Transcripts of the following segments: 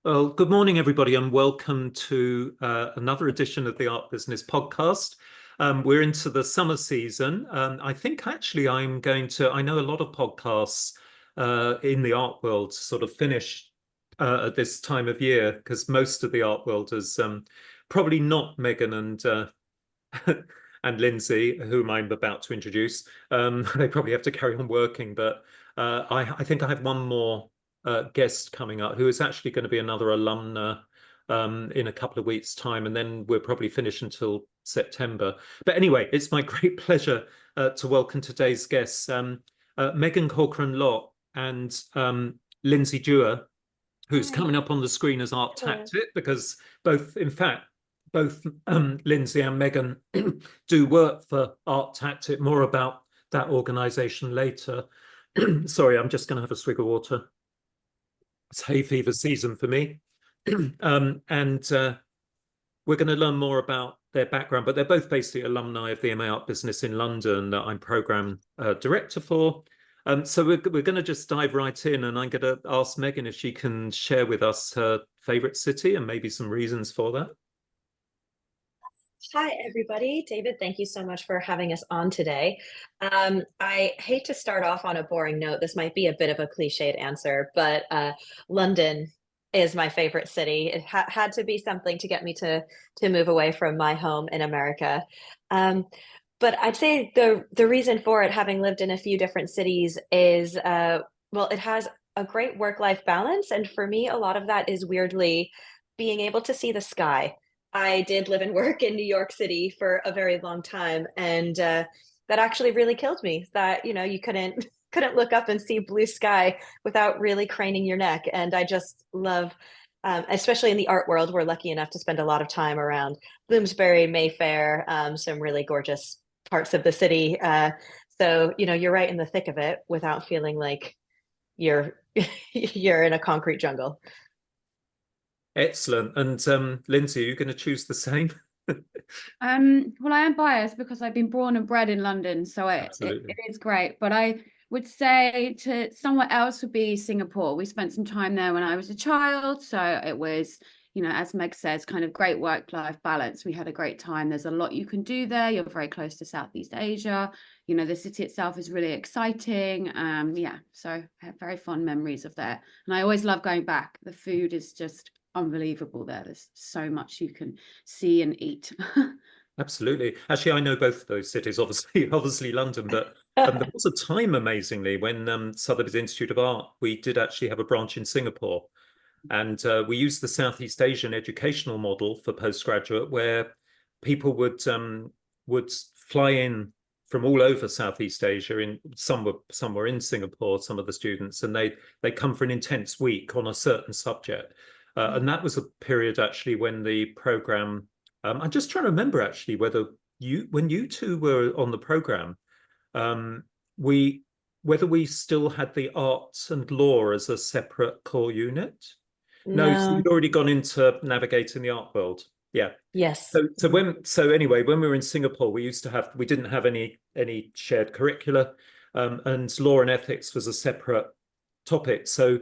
Well, good morning, everybody, and welcome to another edition of the Art Business Podcast. We're into the summer season. I think actually I know a lot of podcasts in the art world sort of finish at this time of year because most of the art world is probably not Megan and and Lindsay, whom I'm about to introduce. They probably have to carry on working, but I think I have one more guest coming up who is actually going to be another alumna in a couple of weeks' time, and then we're probably finished until September. But anyway, it's my great pleasure to welcome today's guests, Megan Corcoran Locke and Lindsay Dewar, who's Hi. coming up on the screen as Hello. ArtTactic, because both Lindsay and Megan do work for ArtTactic. More about that organization later. Sorry, I'm just going to have a swig of water. It's hay fever season for me. And we're going to learn more about their background, but they're both basically alumni of the MA Art Business in London that I'm program director for. So we're going to just dive right in, and I'm going to ask Megan if she can share with us her favorite city and maybe some reasons for that. Hi, everybody. David, thank you so much for having us on today. I hate to start off on a boring note. This might be a bit of a cliched answer, but London is my favorite city. It had to be something to get me to move away from my home in America. Um, but I'd say the reason for it, having lived in a few different cities, is well, it has a great work-life balance, and for me, a lot of that is weirdly being able to see the sky. I did live and work in New York City for a very long time, and that actually really killed me. That you couldn't couldn't look up and see blue sky without really craning your neck. And I just love, especially in the art world, we're lucky enough to spend a lot of time around Bloomsbury, Mayfair, some really gorgeous parts of the city. So you're right in the thick of it without feeling like you're you're in a concrete jungle. Excellent. And Lindsay, are you going to choose the same? Well, I am biased because I've been born and bred in London, so it Absolutely. is great. But I would say to somewhere else would be Singapore. We spent some time there when I was a child, so it was, as Meg says, kind of great work-life balance. We had a great time. There's a lot you can do there. You're very close to Southeast Asia. The city itself is really exciting. Yeah, so I have very fond memories of there, and I always love going back. The food is just unbelievable there. There's so much you can see and eat. Absolutely. Actually, I know both of those cities, obviously, obviously London, but there was a time, amazingly, when Sotheby's Institute of Art, we did actually have a branch in Singapore. And we used the Southeast Asian educational model for postgraduate, where people would fly in from all over Southeast Asia. In some were in Singapore, some of the students, and they come for an intense week on a certain subject. And that was a period actually when the program. I'm just trying to remember actually whether when you two were on the program, um, we whether we still had the arts and law as a separate core unit. No, so No. you'd already gone into navigating the art world. Yeah. Yes. So anyway, when we were in Singapore, we didn't have any shared curricula, and law and ethics was a separate topic. So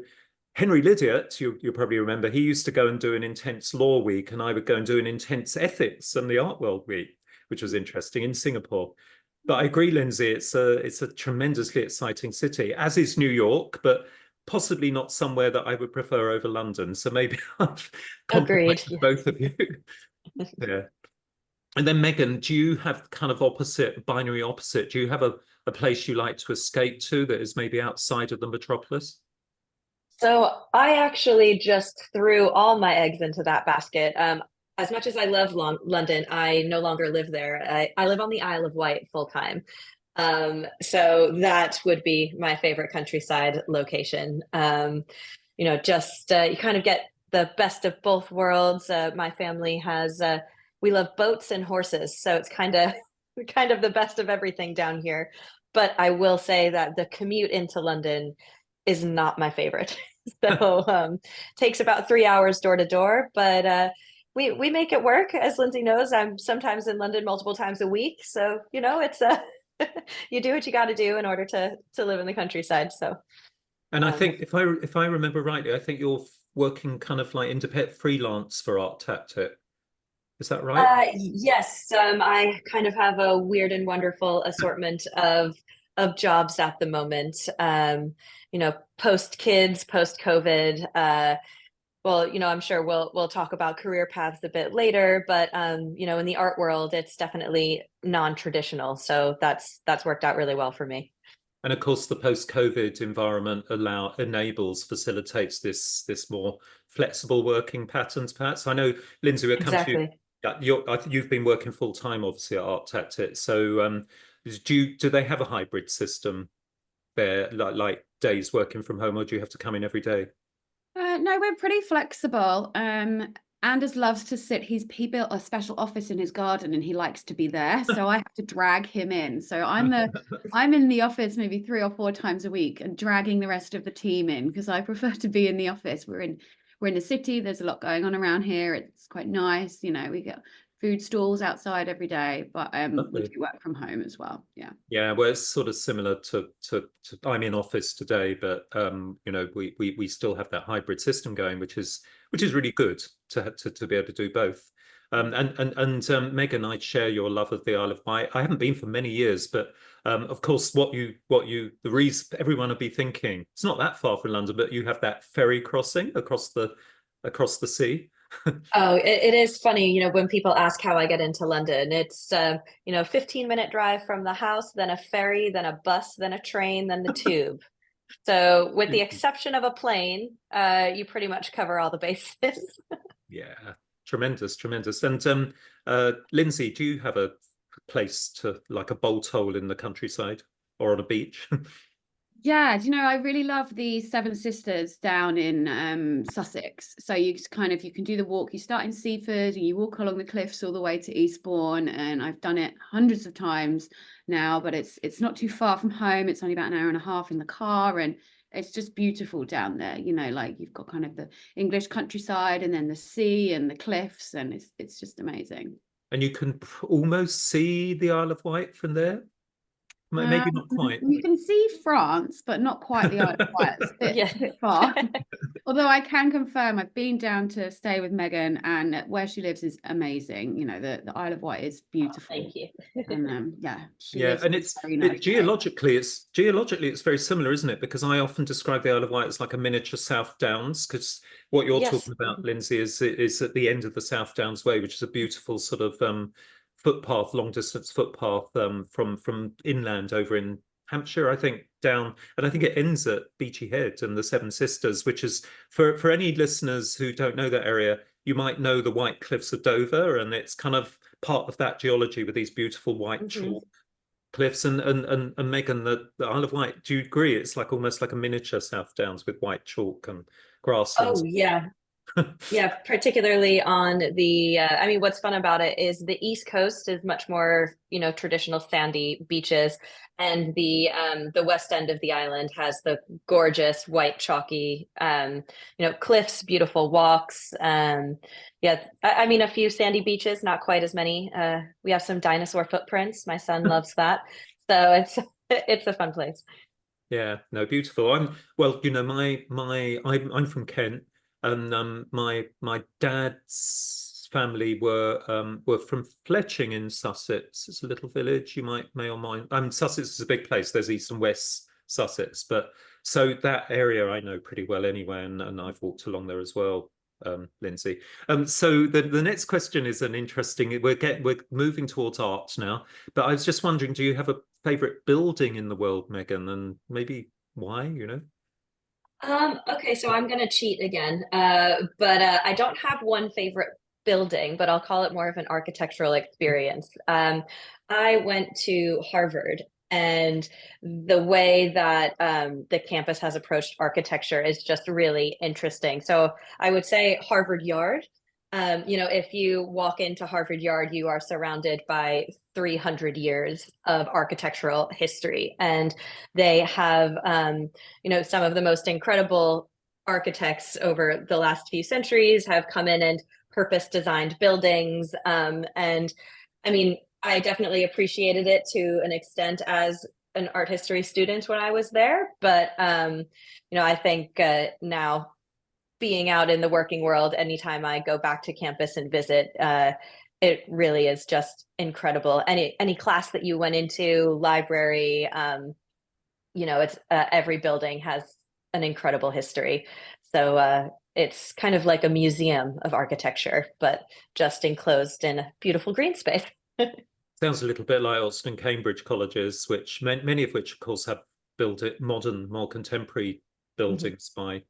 Henry Lydiat, you probably remember, he used to go and do an intense law week, and I would go and do an intense ethics and the art world week, which was interesting in Singapore. But I agree, Lindsay, it's a tremendously exciting city, as is New York, but possibly not somewhere that I would prefer over London. So maybe I've Agreed. compromised both of you. Yeah. And then Megan, do you have kind of binary opposite? Do you have a place you like to escape to that is maybe outside of the metropolis? So I actually just threw all my eggs into that basket. As much as I love London, I no longer live there. I live on the Isle of Wight full time. So that would be my favorite countryside location. Just you kind of get the best of both worlds. My family has we love boats and horses, so it's kind of kind of the best of everything down here. But I will say that the commute into London is not my favorite. So takes about 3 hours door to door, but we make it work. As Lindsay knows, I'm sometimes in London multiple times a week. So it's you do what you got to do in order to live in the countryside. So And I um, think if I remember rightly, I think working kind of like independent freelance for ArtTactic. Is that right? Yes, I kind of have a weird and wonderful assortment of jobs at the moment. Post kids, post COVID. Well, I'm sure we'll talk about career paths a bit later, but in the art world, it's definitely non-traditional. So that's worked out really well for me. And of course, the post-COVID environment facilitates this more flexible working patterns. Perhaps I know, Lindsay, we'll come to you. Exactly. You've been working full time, obviously, at ArtTactic. So, do they have a hybrid system there, like days working from home, or do you have to come in every day? No, we're pretty flexible. Anders loves to sit. He built a special office in his garden, and he likes to be there. So I have to drag him in. So I'm in the office maybe 3 or 4 times a week, and dragging the rest of the team in because I prefer to be in the office. We're in the city. There's a lot going on around here. It's quite nice. We get food stalls outside every day, but we do work from home as well. Yeah, well, it's sort of similar to I'm in office today, but we still have that hybrid system going, which is really good to be able to do both. And Megan, I'd share your love of the Isle of Wight. I haven't been for many years, but of course, the reason everyone would be thinking, it's not that far from London, but you have that ferry crossing across the sea. Oh, it is funny, when people ask how I get into London. It's 15-minute drive from the house, then a ferry, then a bus, then a train, then the tube. So with the exception of a plane, you pretty much cover all the bases. Yeah, tremendous. And Lindsay, do you have a place to like a bolt hole in the countryside or on a beach? Yeah, I really love the Seven Sisters down in Sussex. So you can do the walk. You start in Seaford and you walk along the cliffs all the way to Eastbourne, and I've done it hundreds of times now. But it's not too far from home. It's only about an hour and a half in the car, and it's just beautiful down there. Like you've got kind of the English countryside and then the sea and the cliffs, and it's just amazing. And you can almost see the Isle of Wight from there. Maybe not quite. You can see France, but not quite the Isle of Wight. It's a bit far. Although I can confirm I've been down to stay with Megan, and where she lives is amazing. The Isle of Wight is beautiful. Oh, thank you. And and it's geologically it's very similar, isn't it? Because I often describe the Isle of Wight as like a miniature South Downs, because what you're talking about, Lindsay, is at the end of the South Downs Way, which is a beautiful sort of long distance footpath from inland over in Hampshire, I think, down, and I think it ends at Beachy Head and the Seven Sisters, which is for any listeners who don't know that area, you might know the White Cliffs of Dover, and it's kind of part of that geology with these beautiful white chalk cliffs. And Megan, the Isle of Wight, do you agree? It's like almost like a miniature South Downs with white chalk and grasslands. Oh yeah. Yeah, particularly on the what's fun about it is the East Coast is much more, traditional sandy beaches, and the west end of the island has the gorgeous white chalky cliffs, beautiful walks. A few sandy beaches, not quite as many. We have some dinosaur footprints. My son loves that. So it's a fun place. Yeah, no, beautiful. I'm from Kent. And my dad's family were from Fletching in Sussex. It's a little village you may or might. Sussex is a big place. There's East and West Sussex, but so that area I know pretty well anyway, and I've walked along there as well, Lindsay. So the next question is an interesting. We're moving towards art now, but I was just wondering, do you have a favorite building in the world, Megan, and maybe why? Okay, so I'm gonna cheat again, but I don't have one favorite building, but I'll call it more of an architectural experience. I went to Harvard, and the way that the campus has approached architecture is just really interesting. So I would say Harvard Yard. If you walk into Harvard Yard, you are surrounded by 300 years of architectural history. And they have, some of the most incredible architects over the last few centuries have come in and purpose designed buildings. I definitely appreciated it to an extent as an art history student when I was there. But, I think now being out in the working world, anytime I go back to campus and visit, it really is just incredible. Any class that you went into, library, it's every building has an incredible history. So it's kind of like a museum of architecture, but just enclosed in a beautiful green space. Sounds a little bit like Oxford and Cambridge colleges, which many of which, of course, have built it modern, more contemporary buildings by,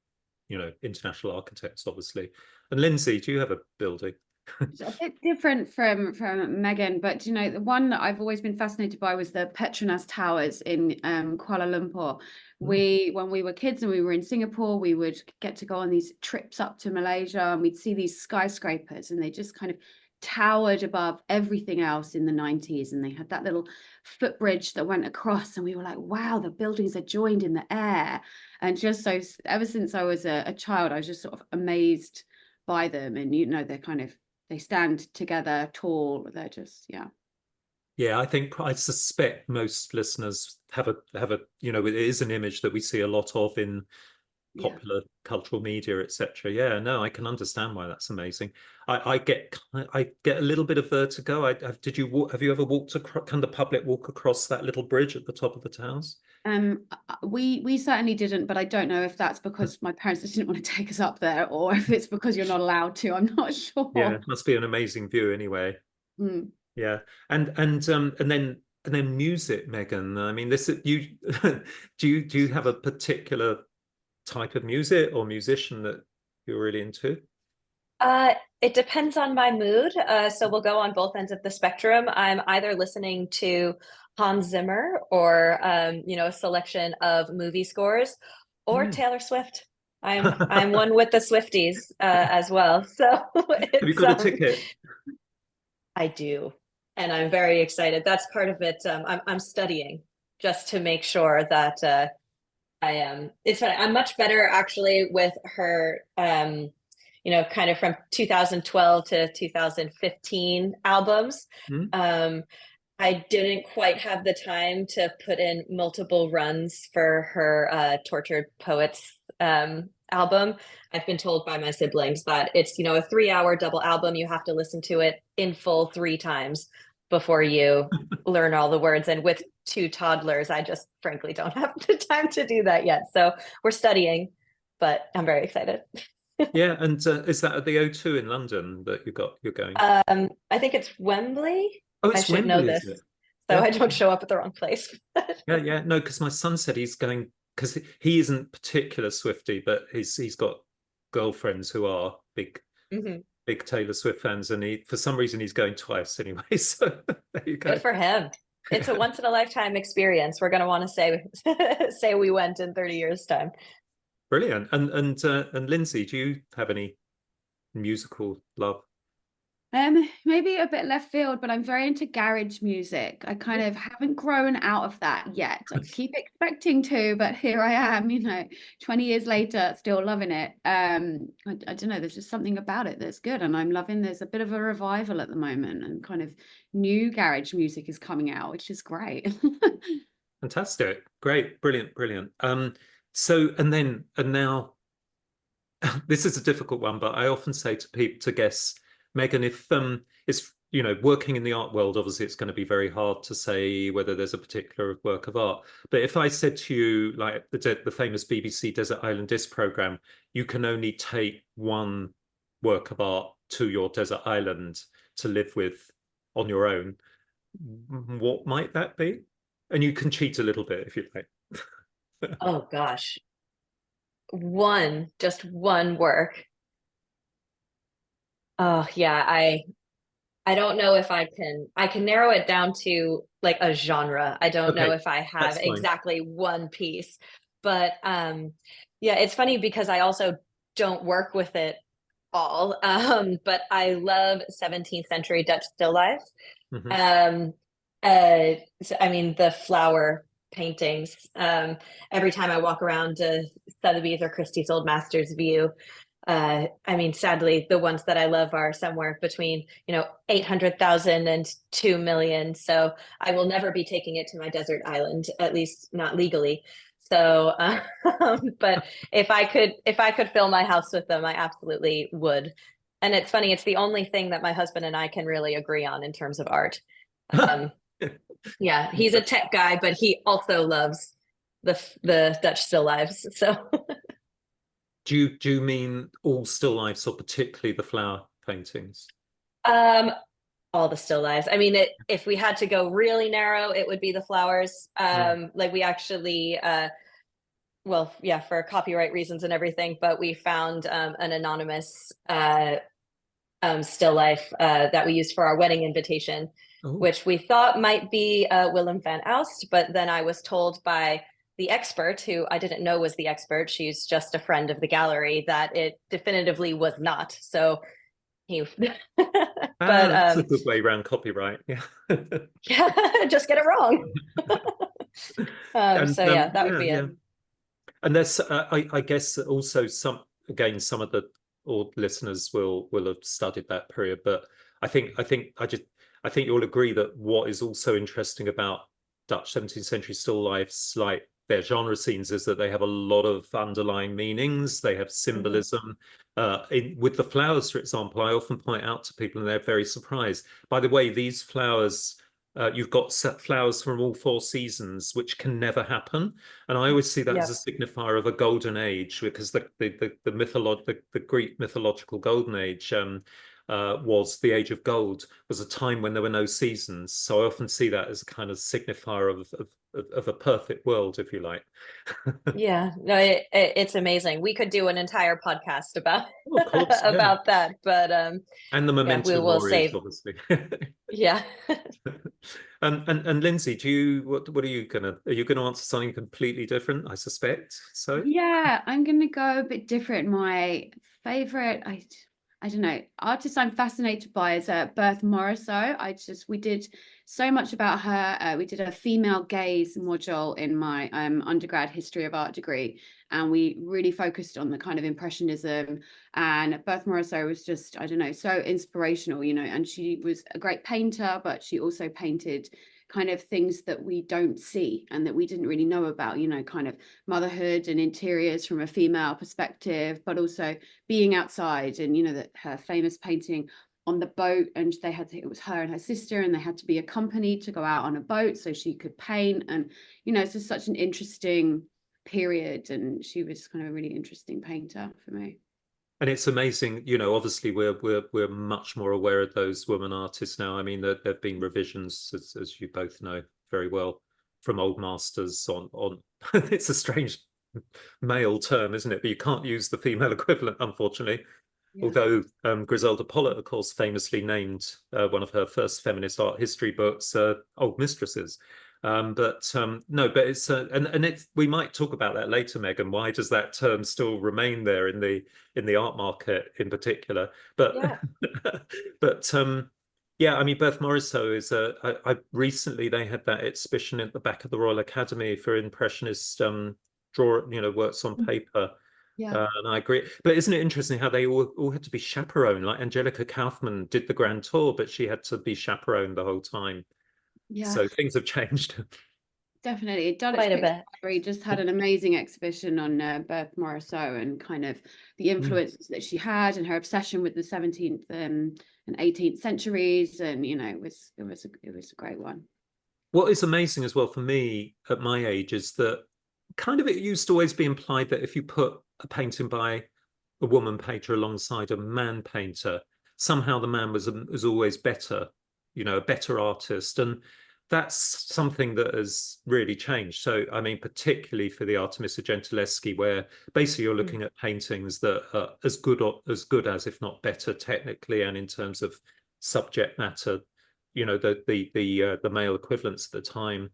international architects, obviously. And Lindsay, do you have a building? It's a bit different from Megan, but the one that I've always been fascinated by was the Petronas Towers in Kuala Lumpur. When we were kids and we were in Singapore, we would get to go on these trips up to Malaysia, and we'd see these skyscrapers, and they just kind of towered above everything else in the 90s, and they had that little footbridge that went across, and we were like, wow, the buildings are joined in the air. And just so ever since I was a child, I was just sort of amazed by them. And they stand together tall. They're just, Yeah, I suspect most listeners have a it is an image that we see a lot of in popular cultural media, etc. Yeah, no, I can understand why that's amazing. I get a little bit of vertigo. Have you ever walked across, kind of public walk across that little bridge at the top of the towers? We certainly didn't, but I don't know if that's because my parents just didn't want to take us up there, or if it's because you're not allowed to. I'm not sure. Yeah, it must be an amazing view anyway. Yeah, and then music, Megan. I mean, do you have a particular type of music or musician that you're really into? It depends on my mood. So we'll go on both ends of the spectrum. I'm either listening to Hans Zimmer or a selection of movie scores, or Taylor Swift. I'm one with the Swifties as well. So have you got a ticket? I do, and I'm very excited. That's part of it. I'm studying just to make sure that I am. It's funny. I'm much better actually with her. Kind of from 2012 to 2015 albums. I didn't quite have the time to put in multiple runs for her Tortured Poets album. I've been told by my siblings that it's, a 3-hour double album. You have to listen to it in full 3 times before you learn all the words. And with 2 toddlers, I just frankly don't have the time to do that yet. So we're studying, but I'm very excited. Yeah, and is that at the O2 in London that you're going? I think it's Wembley. Oh, it's I should Wembley, know this, so I don't show up at the wrong place. Yeah, no, because my son said he's going, because he isn't particular Swiftie, but he's got girlfriends who are big Taylor Swift fans, and for some reason he's going twice anyway. So there you go. Good for him. It's a once in a lifetime experience. We're going to want to say we went in 30 years' time. Brilliant. And Lindsay, do you have any musical love? Maybe a bit left field, but I'm very into garage music. I kind of haven't grown out of that yet. I keep expecting to, but here I am, 20 years later, still loving it. I don't know, there's just something about it that's good, and I'm loving, there's a bit of a revival at the moment, and kind of new garage music is coming out, which is great. Fantastic. Great. Brilliant. So, and now, this is a difficult one, but I often say to people, to guests, Megan, if it's working in the art world, obviously it's going to be very hard to say whether there's a particular work of art. But if I said to you, like the famous BBC Desert Island Disc program, you can only take one work of art to your desert island to live with on your own, what might that be? And you can cheat a little bit if you like. Oh gosh, just one work. Oh yeah, I don't know if I can narrow it down to like a genre. I don't know if I have exactly one piece, but yeah, it's funny because I also don't work with it all. But I love 17th century Dutch still lifes. So, I mean, the flower paintings. Every time I walk around Sotheby's or Christie's Old Masters view, I mean, sadly, the ones that I love are somewhere between, 800,000 and 2 million. So I will never be taking it to my desert island, at least not legally. So, but if I could fill my house with them, I absolutely would. And it's funny, it's the only thing that my husband and I can really agree on in terms of art. Yeah, he's a tech guy, but he also loves the Dutch still lifes. So Do you mean all still lifes, or particularly the flower paintings? all the still lives. I mean, if we had to go really narrow, it would be the flowers. Like we actually, well, yeah, for copyright reasons and everything, but we found an anonymous still life that we used for our wedding invitation, which we thought might be Willem van Aust, but then I was told by the expert, who I didn't know was the expert, she's just a friend of the gallery, that it definitively was not. So he but that's a good way around copyright. Yeah. yeah, just get it wrong. So yeah, that would be it. And there's I guess also some of the listeners will have studied that period, but I think you'll agree that what is also interesting about Dutch 17th century still lifes, like their genre scenes, is that they have a lot of underlying meanings. They have symbolism. With the flowers, for example, I often point out to people, and they're very surprised. By the way, these flowers, you've got flowers from all 4 seasons, which can never happen. And I always see that as a signifier of a golden age, because the Greek mythological golden age was the age of gold, was a time when there were no seasons. So I often see that as a kind of signifier of a perfect world, if you like. Yeah, no, it's amazing. We could do an entire podcast about course, about that, but and the Memento Mori, obviously. Yeah. And Lindsay, what are you gonna answer something completely different? I suspect so. Yeah, I'm gonna go a bit different. My favorite, I don't know, artist I'm fascinated by is Berthe Morisot. We did so much about her. We did a female gaze module in my undergrad history of art degree, and we really focused on the kind of impressionism. And Berthe Morisot was just, I don't know, so inspirational, and she was a great painter, but she also painted kind of things that we don't see and that we didn't really know about, kind of motherhood and interiors from a female perspective, but also being outside. And that her famous painting on the boat, and it was her and her sister, and they had to be accompanied to go out on a boat so she could paint. And it's just such an interesting period, and she was kind of a really interesting painter for me. And it's amazing, obviously we're much more aware of those women artists now. I mean, there have been revisions, as you both know very well, from old masters on it's a strange male term, isn't it? But you can't use the female equivalent, unfortunately. Yeah. Although Griselda Pollitt, of course, famously named one of her first feminist art history books Old Mistresses. No, but it's we might talk about that later, Megan. Why does that term still remain there in the art market in particular? But yeah, I mean, Berthe Morisot is recently they had that exhibition at the back of the Royal Academy for Impressionist works on paper. Yeah. And I agree. But isn't it interesting how they all had to be chaperoned? Like Angelica Kauffman did the grand tour, but she had to be chaperoned the whole time. Yeah. So things have changed. Definitely. Dulwich Gallery just had an amazing exhibition on Berthe Morisot and kind of the influences that she had and her obsession with the 17th and 18th centuries. And, it was a great one. What is amazing as well for me at my age is that kind of it used to always be implied that if you put a painting by a woman painter alongside a man painter, somehow the man was always better, a better artist. And that's something that has really changed. So, I mean, particularly for the Artemisia Gentileschi, where basically you're looking at paintings that are as good as, if not better, technically and in terms of subject matter, the male equivalents at the time.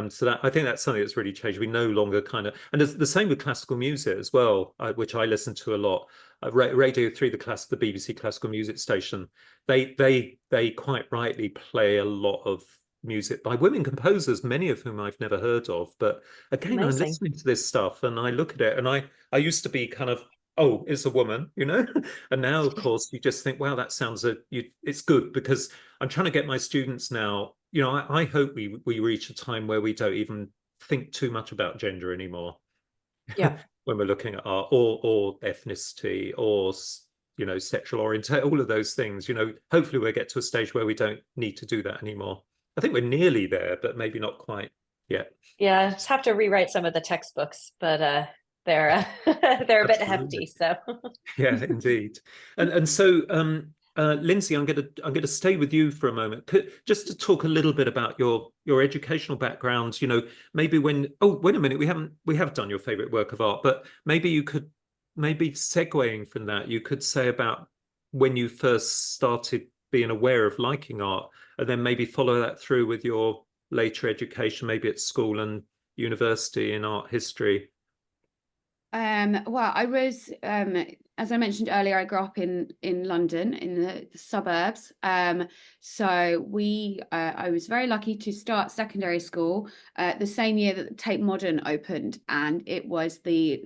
So that I think that's something that's really changed. We no longer and the same with classical music as well, which I listen to a lot. Radio 3, the BBC classical music station, they quite rightly play a lot of music by women composers, many of whom I've never heard of. But again, amazing. I'm listening to this stuff and I look at it, and I used to be kind of, oh, it's a woman, and now of course you just think, wow, that sounds it's good, because I'm trying to get my students now. I hope we reach a time where we don't even think too much about gender anymore. Yeah. When we're looking at art, or ethnicity, or sexual orientation, all of those things. Hopefully we'll get to a stage where we don't need to do that anymore. I think we're nearly there, but maybe not quite yet. Yeah, just have to rewrite some of the textbooks, but they're they're a bit hefty. So yeah, indeed. And so Lindsay, I'm gonna stay with you for a moment, just to talk a little bit about your educational background. Maybe wait a minute, we have done your favorite work of art, but maybe you could, maybe segueing from that, you could say about when you first started being aware of liking art, and then maybe follow that through with your later education, maybe at school and university in art history. Well, I was, as I mentioned earlier, I grew up in London, in the suburbs. So I was very lucky to start secondary school the same year that the Tate Modern opened, and it was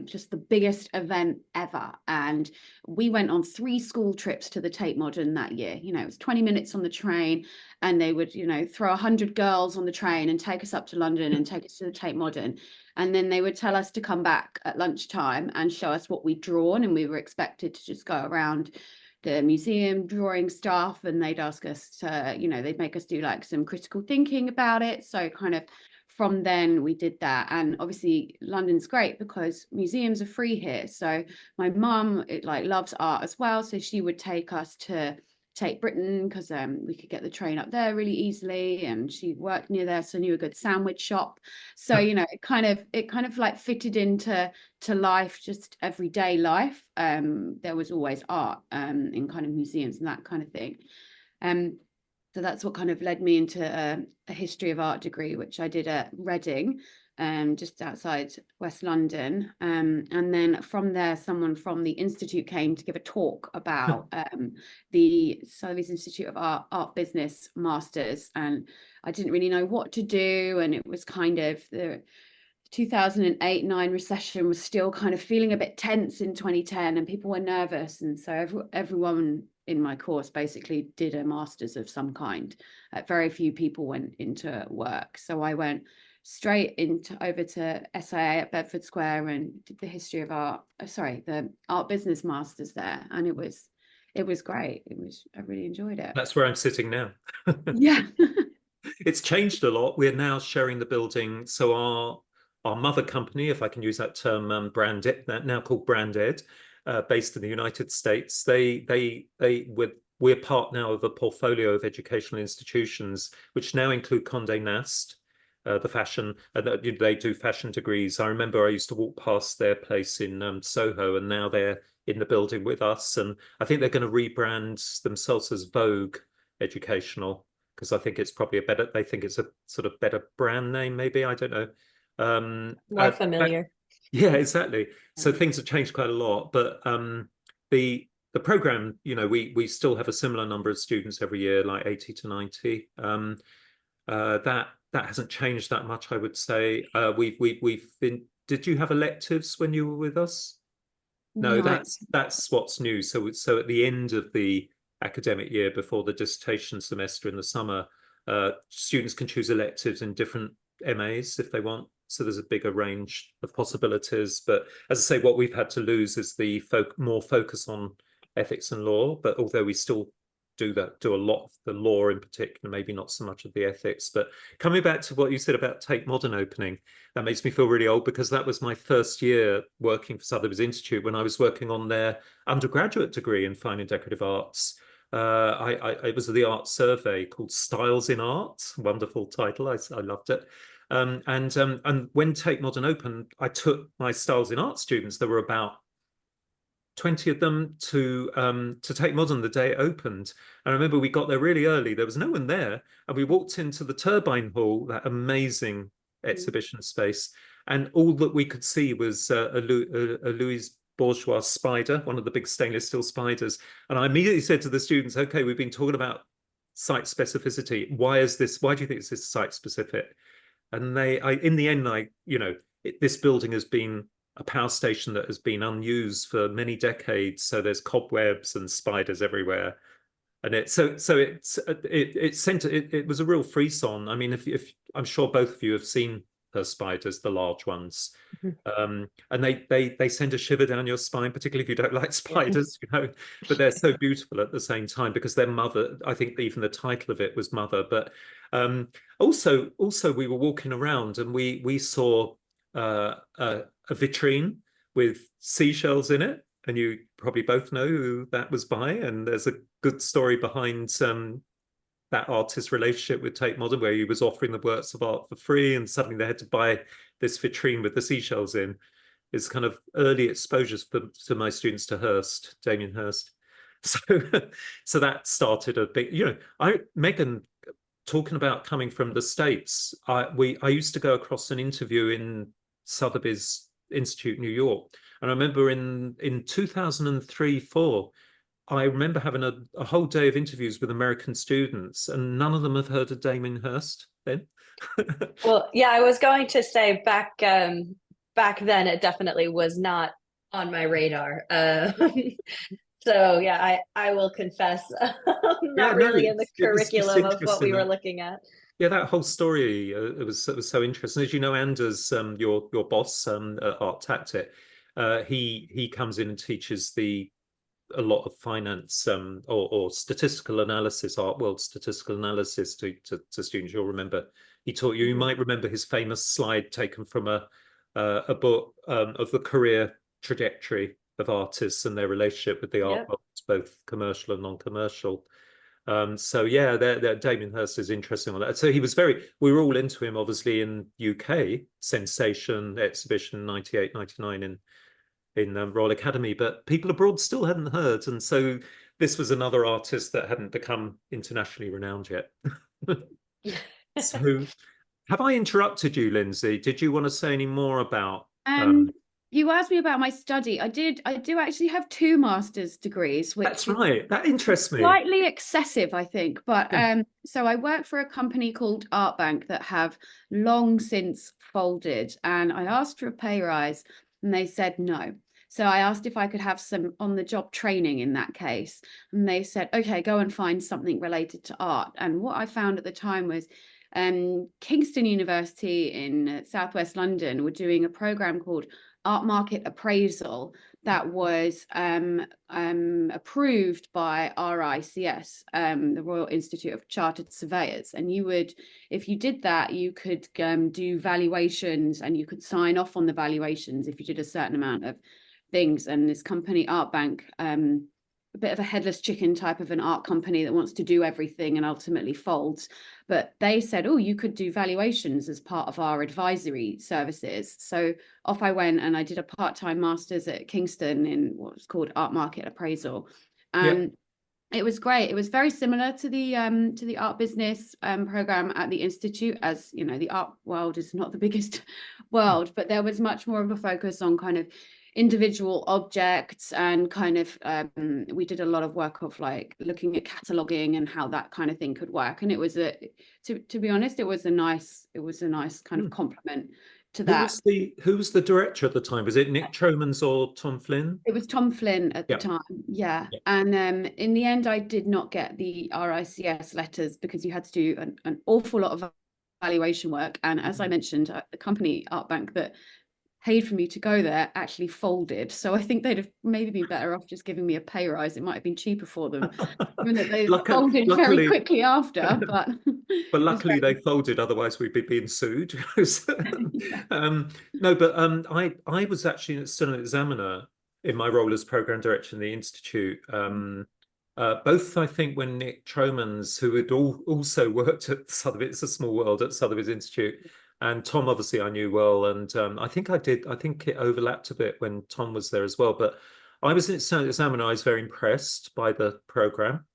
just the biggest event ever. And we went on 3 school trips to the Tate Modern that year. It was 20 minutes on the train, and they would, throw 100 girls on the train and take us up to London and take us to the Tate Modern. And then they would tell us to come back at lunchtime and show us what we'd drawn. And we were expected to just go around the museum drawing stuff. And they'd ask us to, they'd make us do like some critical thinking about it. So kind of from then we did that. And obviously London's great because museums are free here. So my mum, loves art as well. So she would take us to Tate Britain because we could get the train up there really easily, and she worked near there, so knew a good sandwich shop. So it kind of like fitted into life, just everyday life. There was always art in kind of museums and that kind of thing. So that's what kind of led me into a history of art degree, which I did at Reading, just outside West London. And then from there, someone from the Institute came to give a talk about the Sotheby's Institute of Art Business Masters. And I didn't really know what to do. And it was kind of the 2008-9 recession was still kind of feeling a bit tense in 2010, and people were nervous. And so everyone in my course basically did a master's of some kind. Very few people went into work. So I went straight over to SIA at Bedford Square and did the history of art, the art business masters there. And it was great. I really enjoyed it. That's where I'm sitting now. Yeah. It's changed a lot. We're now sharing the building. So our mother company, if I can use that term, now called Branded, based in the United States, we're part now of a portfolio of educational institutions, which now include Condé Nast, the fashion, and they do fashion degrees. I remember I used to walk past their place in Soho, and now they're in the building with us. And I think they're going to rebrand themselves as Vogue Educational, because I think it's probably they think it's a sort of better brand name, maybe. I don't know. More familiar. Yeah, exactly. So things have changed quite a lot, but the program, we still have a similar number of students every year, like 80 to 90. That hasn't changed that much, I would say. We've been. Did you have electives when you were with us? No, that's what's new. So at the end of the academic year, before the dissertation semester in the summer, students can choose electives in different MAs if they want. So there's a bigger range of possibilities. But as I say, what we've had to lose is the more focus on ethics and law. But although we still do a lot of the law in particular, maybe not so much of the ethics. But coming back to what you said about Tate Modern opening, that makes me feel really old, because that was my first year working for Sotheby's Institute when I was working on their undergraduate degree in fine and decorative arts. It was the art survey called Styles in Art. Wonderful title. I loved it. And when Tate Modern opened, I took my Styles in Art students. There were about 20 of them to Tate Modern the day it opened. And I remember we got there really early. There was no one there, and we walked into the Turbine Hall, that amazing exhibition space, and all that we could see was a Louis Bourgeois spider, one of the big stainless steel spiders. And I immediately said to the students, "Okay, we've been talking about site specificity. Why do you think it's site specific?" And in the end, this building has been a power station that has been unused for many decades. So there's cobwebs and spiders everywhere. And it was a real frisson. I mean, if I'm sure both of you have seen her spiders, the large ones. Mhm. And they send a shiver down your spine, particularly if you don't like spiders, you know, but they're so beautiful at the same time because their mother, I think even the title of it was Mother. But also we were walking around and we saw a vitrine with seashells in it, and you probably both know who that was by. And there's a good story behind that artist's relationship with Tate Modern, where he was offering the works of art for free, and suddenly they had to buy this vitrine with the seashells in. It's kind of early exposures for my students to Hirst, Damien Hirst. So, so that started a big, you know, Megan, talking about coming from the States, I used to go across an interview in Sotheby's Institute, New York. And I remember in 2003-4, I remember having a whole day of interviews with American students, and none of them have heard of Damien Hirst then. Well, yeah, I was going to say back then it definitely was not on my radar. So yeah, I will confess, not really in the it was just curriculum of what we interesting. were looking at. Yeah, that whole story, it was so interesting. As you know, Anders, your boss, at ArtTactic, he comes in and teaches a lot of finance or statistical analysis, art world statistical analysis to students. You'll remember he taught you. You might remember his famous slide taken from a book of the career trajectory of artists and their relationship with the art world, both commercial and non-commercial. So yeah, Damien Hirst is interesting on that. So we were all into him, obviously, in UK Sensation exhibition 98, 99 in Royal Academy, but people abroad still hadn't heard. And so this was another artist that hadn't become internationally renowned yet. So have I interrupted you, Lindsay? Did you want to say any more about you asked me about my study. I do actually have 2 master's degrees, which that's right. That interests me. Slightly excessive, I think. But so I work for a company called Art Bank that have long since folded, and I asked for a pay rise and they said no. So I asked if I could have some on-the-job training in that case, and they said, okay, go and find something related to art. And what I found at the time was Kingston University in Southwest London were doing a program called Art Market Appraisal that was approved by RICS, the Royal Institute of Chartered Surveyors. And you would, if you did that, you could do valuations, and you could sign off on the valuations if you did a certain amount of things. And this company, Art Bank, a bit of a headless chicken type of an art company that wants to do everything and ultimately folds. But they said, oh, you could do valuations as part of our advisory services. So off I went, and I did a part-time master's at Kingston in what was called Art Market Appraisal. And it was great. It was very similar to the art business program at the Institute. As you know, the art world is not the biggest world, but there was much more of a focus on kind of individual objects, and kind of we did a lot of work of like looking at cataloging and how that kind of thing could work. And it was to be honest, it was a nice kind of complement to that. Who was the director at the time? Was it Nick Tromans or Tom Flynn? It was Tom Flynn at the time. And in the end I did not get the RICS letters because you had to do an awful lot of valuation work. And as I mentioned, the company Art Bank that paid for me to go there actually folded. So I think they'd have maybe been better off just giving me a pay rise. It might have been cheaper for them, given that they folded very quickly after. But luckily they folded, otherwise we'd be being sued. No, but I was actually still an examiner in my role as program director in the Institute. Both, I think, when Nick Tromans, who had also worked at Sotheby, it's a small world at Sotheby's Institute, and Tom, obviously, I knew well, and I think it overlapped a bit when Tom was there as well. But I was an examiner. I was very impressed by the program.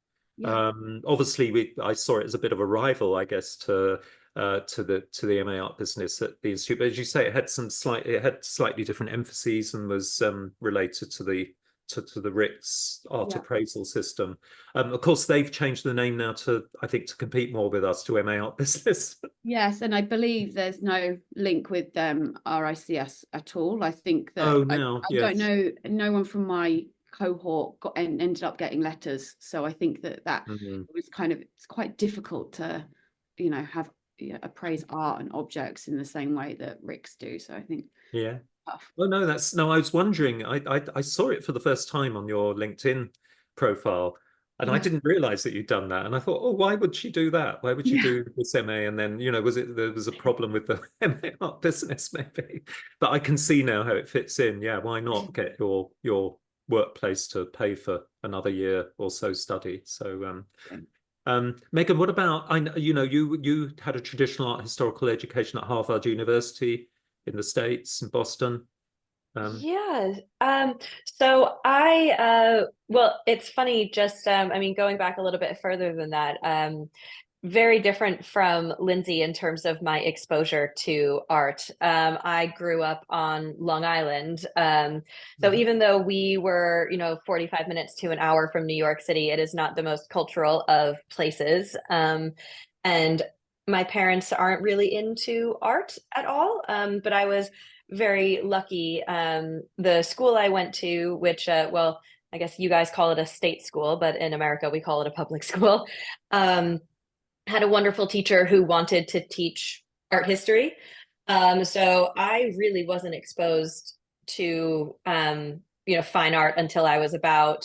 Obviously, I saw it as a bit of a rival, I guess, to the MA art business at the Institute. But as you say, it had slightly different emphases and was related to the RICS art appraisal system. Of course, they've changed the name now to compete more with us, to MA Art Business. Yes, and I believe there's no link with RICS at all. I think that I don't know, no one from my cohort ended up getting letters. So I think that was kind of, it's quite difficult to, have appraise art and objects in the same way that Ricks do. So I think Yeah. tough. Oh no, I was wondering. I saw it for the first time on your LinkedIn profile, and I Yeah. didn't realize that you'd done that. And I thought, oh, why would she do that? Why would she Yeah. do this MA? And then, there was a problem with the MA art business maybe. But I can see now how it fits in. Yeah, why not get your workplace to pay for another year or so study? So Megan, what about, you had a traditional art historical education at Harvard University in the States, in Boston. Yeah. So well, it's funny, just, I mean, going back a little bit further than that, very different from Lindsay in terms of my exposure to art. I grew up on Long Island. So even though we were, 45 minutes to an hour from New York City, it is not the most cultural of places. And my parents aren't really into art at all. But I was very lucky. The school I went to, which, well, I guess you guys call it a state school, but in America we call it a public school, had a wonderful teacher who wanted to teach art history. So I really wasn't exposed to, fine art until I was about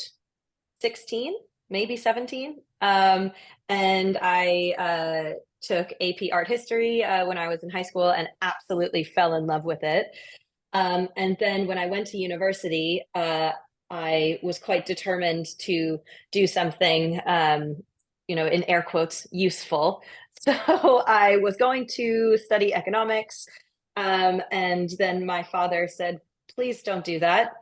16, maybe 17. And I took AP art history when I was in high school and absolutely fell in love with it. And then when I went to university, I was quite determined to do something, in air quotes, useful. So I was going to study economics. And then my father said, please don't do that.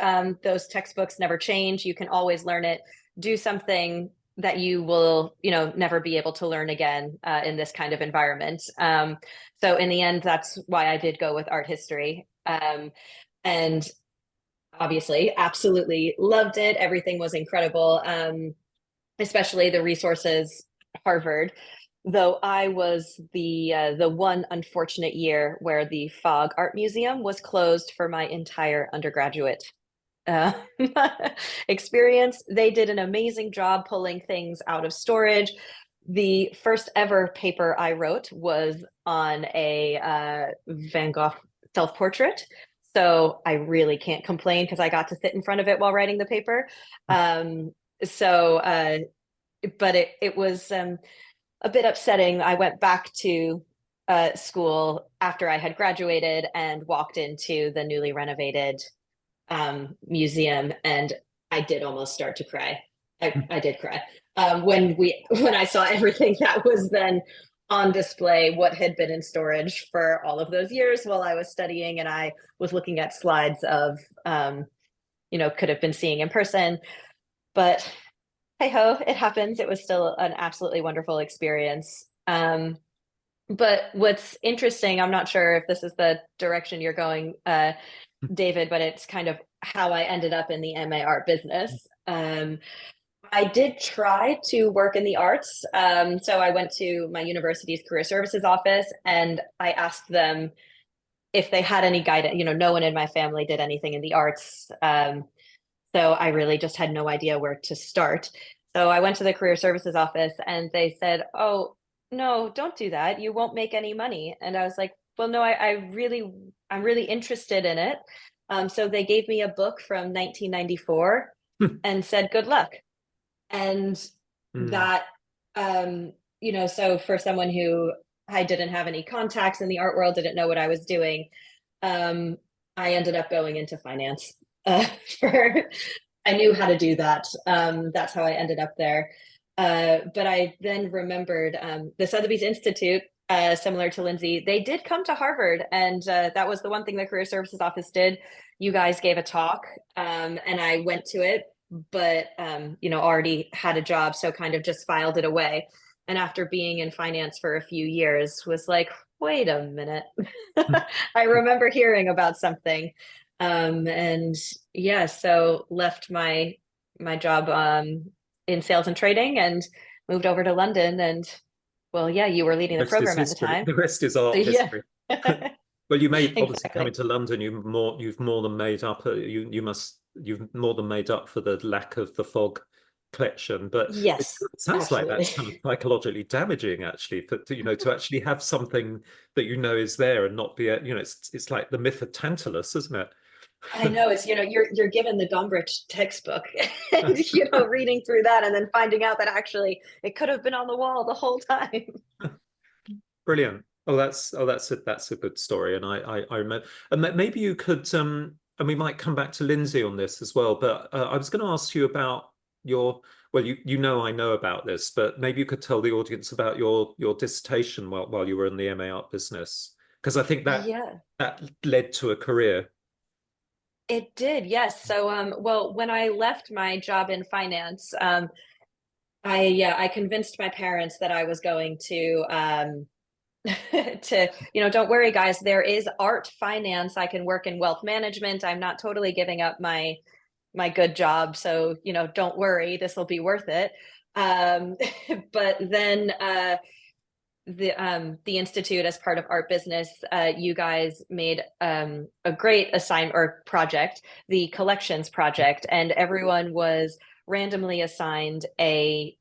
Those textbooks never change. You can always learn it. Do something that you will, never be able to learn again in this kind of environment. So in the end, that's why I did go with art history. And obviously, absolutely loved it. Everything was incredible, especially the resources at Harvard. Though I was the one unfortunate year where the Fogg Art Museum was closed for my entire undergraduate uh, experience. They did an amazing job pulling things out of storage. The first ever paper I wrote was on a Van Gogh self-portrait. So I really can't complain because I got to sit in front of it while writing the paper. But it was a bit upsetting. I went back to school after I had graduated and walked into the newly renovated museum, and I did almost start to cry. I did cry when I saw everything that was then on display, what had been in storage for all of those years while I was studying, and I was looking at slides of could have been seeing in person. But hey ho, it happens. It was still an absolutely wonderful experience. But what's interesting, I'm not sure if this is the direction you're going, David, but it's kind of how I ended up in the MA art business. I did try to work in the arts. So I went to my university's career services office and I asked them if they had any guidance. No one in my family did anything in the arts. So I really just had no idea where to start. So I went to the career services office and they said, oh, no, don't do that. You won't make any money. And I was like, well, no, I'm really interested in it. So they gave me a book from 1994 and said, good luck. And that, so for someone who I didn't have any contacts in the art world, didn't know what I was doing, I ended up going into finance. I knew how to do that. That's how I ended up there. But I then remembered the Sotheby's Institute, similar to Lindsay, they did come to Harvard, and that was the one thing the Career Services Office did. You guys gave a talk, and I went to it, but already had a job, so kind of just filed it away. And after being in finance for a few years, was like, wait a minute, I remember hearing about something. And yeah, so left my job in sales and trading and moved over to London. And well, yeah, you were leading the program at the time. The rest is art history. Well, you made obviously coming to London. You've more than made up. You've more than made up for the lack of the fog collection, but it Yes, sounds like absolutely. that's kind of psychologically damaging, actually, for to actually have something that is there and not be it's like the myth of Tantalus, isn't it? I know, it's, you're given the Gombrich textbook and, reading through that and then finding out that actually it could have been on the wall the whole time. Brilliant. That's a good story, and I remember. And maybe you could and we might come back to Lindsay on this as well. But I was going to ask you about your, well, I know about this, but maybe you could tell the audience about your dissertation while you were in the MA Art business, because I think Yeah, that led to a career. it did. Yes. So, well, when I left my job in finance, I convinced my parents that I was going to don't worry, guys, there is art finance. I can work in wealth management. I'm not totally giving up my good job, so don't worry, this will be worth it. But then the institute, as part of art business, you guys made a great or project, the collections project, and everyone was randomly assigned a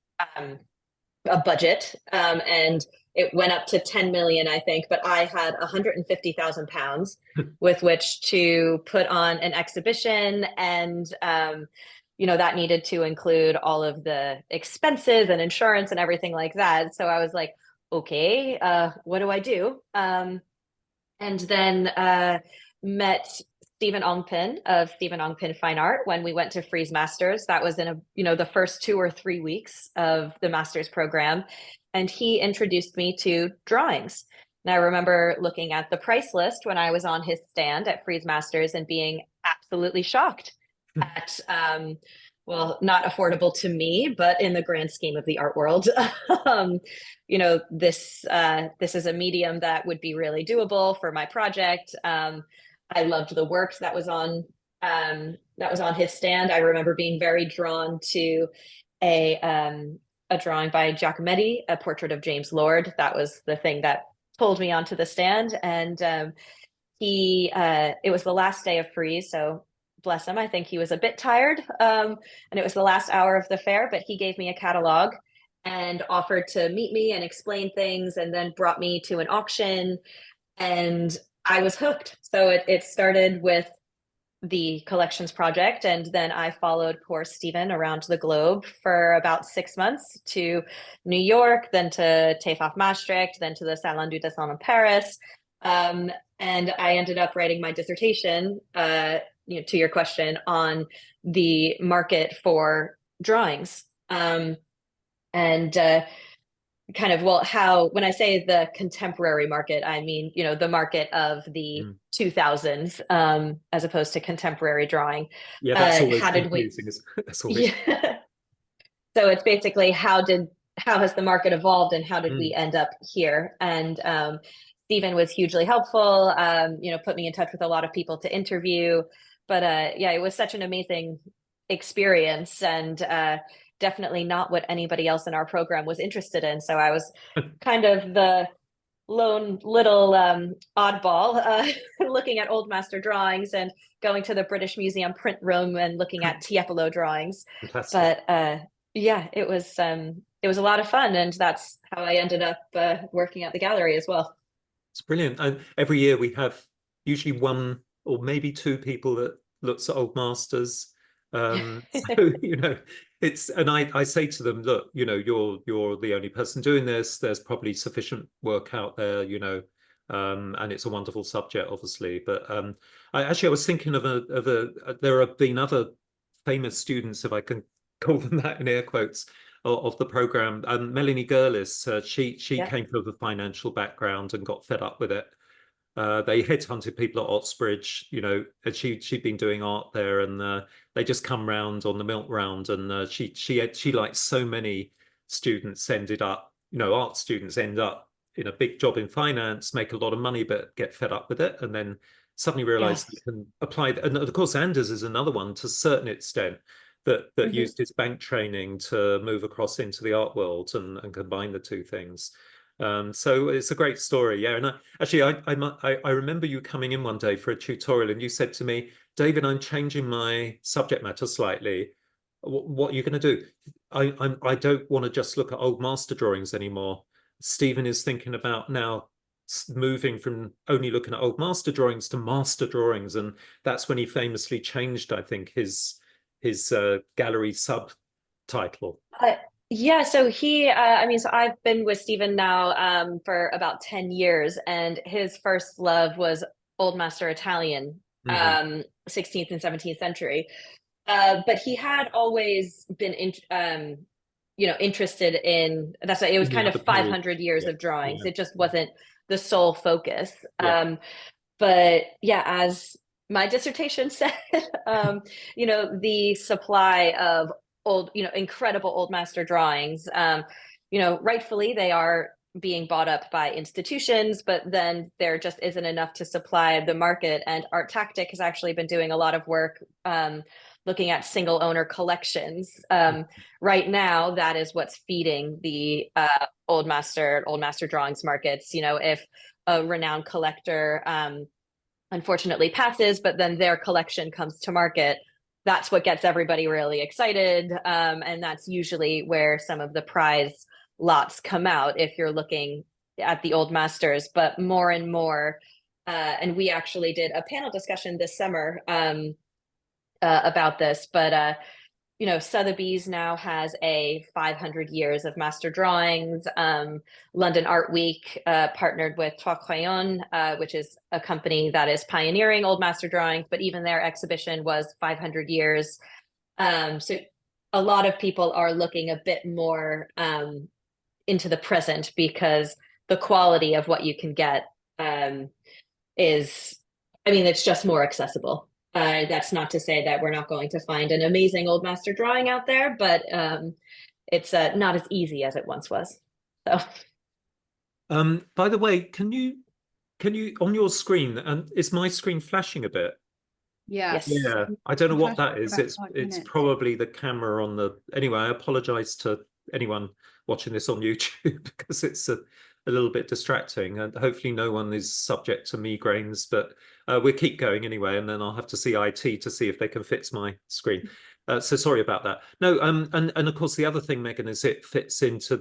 budget, and it went up to 10 million, I think, but I had 150,000 pounds with which to put on an exhibition. And, that needed to include all of the expenses and insurance and everything like that. So I was like, okay, what do I do? And then met Stephen Ongpin of Stephen Ongpin Fine Art when we went to Frieze Masters. That was in the first 2 or 3 weeks of the master's program. And he introduced me to drawings. And I remember looking at the price list when I was on his stand at Frieze Masters and being absolutely shocked at, well, not affordable to me, but in the grand scheme of the art world, this is a medium that would be really doable for my project. I loved the work that was on his stand. I remember being very drawn to a drawing by Giacometti, a portrait of James Lord. That was the thing that pulled me onto the stand. And it was the last day of Frieze, so bless him, I think he was a bit tired. And it was the last hour of the fair, but he gave me a catalog and offered to meet me and explain things, and then brought me to an auction, and I was hooked. So it started with the collections project, and then I followed poor Stephen around the globe for about 6 months, to New York, then to TAFE Maastricht, then to the Salon du Dessin in Paris. And I ended up writing my dissertation, to your question, on the market for drawings. And kind of, well, when I say the contemporary market, I mean, the market of the 2000s, as opposed to contemporary drawing. Yeah, that's always how did we confusing. That's always... Yeah. So it's basically, how has the market evolved, and how did we end up here? And Stephen was hugely helpful, put me in touch with a lot of people to interview. But yeah, it was such an amazing experience, and definitely not what anybody else in our program was interested in. So I was kind of the lone little oddball, looking at old master drawings and going to the British Museum print room and looking at Tiepolo drawings. Fantastic. But yeah, it was a lot of fun, and that's how I ended up working at the gallery as well. It's brilliant. And every year we have usually one or maybe two people that looks at old masters. So it's, and I say to them, look, you're the only person doing this. There's probably sufficient work out there, and it's a wonderful subject, obviously. But I was thinking of there have been other famous students, if I can call them that in air quotes, of the program. Melanie Gurlis, she came from a financial background and got fed up with it. They headhunted people at Oxbridge, and she'd been doing art there, and they just come round on the milk round, and she like so many students ended up, art students end up in a big job in finance, make a lot of money, but get fed up with it, and then suddenly realize they can apply. And of course, Anders is another one to a certain extent that used his bank training to move across into the art world and combine the two things. So it's a great story, yeah. And I remember you coming in one day for a tutorial, and you said to me, David, I'm changing my subject matter slightly. what are you going to do? I don't want to just look at old master drawings anymore. Stephen is thinking about now moving from only looking at old master drawings to master drawings, and that's when he famously changed, I think, his gallery subtitle. Yeah, so I mean, so I've been with Stephen now for about 10 years, and his first love was Old Master Italian, 16th and 17th century. But he had always been, interested in, that's why it was kind of 500 years of drawings. It just wasn't the sole focus. But yeah, as my dissertation said, the supply of old, incredible old master drawings, rightfully they are being bought up by institutions, but then there just isn't enough to supply the market. And ArtTactic has actually been doing a lot of work looking at single owner collections. Right now, that is what's feeding the old master drawings markets. If a renowned collector unfortunately passes, but then their collection comes to market, that's what gets everybody really excited. And that's usually where some of the prize lots come out if you're looking at the old masters. But more and more, and we actually did a panel discussion this summer about this, but Sotheby's now has a 500 years of master drawings. London Art Week partnered with Trois Crayons, which is a company that is pioneering old master drawings, but even their exhibition was 500 years. So a lot of people are looking a bit more into the present, because the quality of what you can get it's just more accessible. That's not to say that we're not going to find an amazing old master drawing out there, but it's not as easy as it once was. So, by the way, can you on your screen, and is my screen flashing a bit? Yes. Yeah, I don't know what that is. It's probably the camera on the. Anyway, I apologize to anyone watching this on YouTube because it's a little bit distracting, and hopefully no one is subject to migraines, but we'll keep going anyway, and then I'll have to see IT to see if they can fix my screen. So sorry about that. No, and of course the other thing, Megan, is it fits into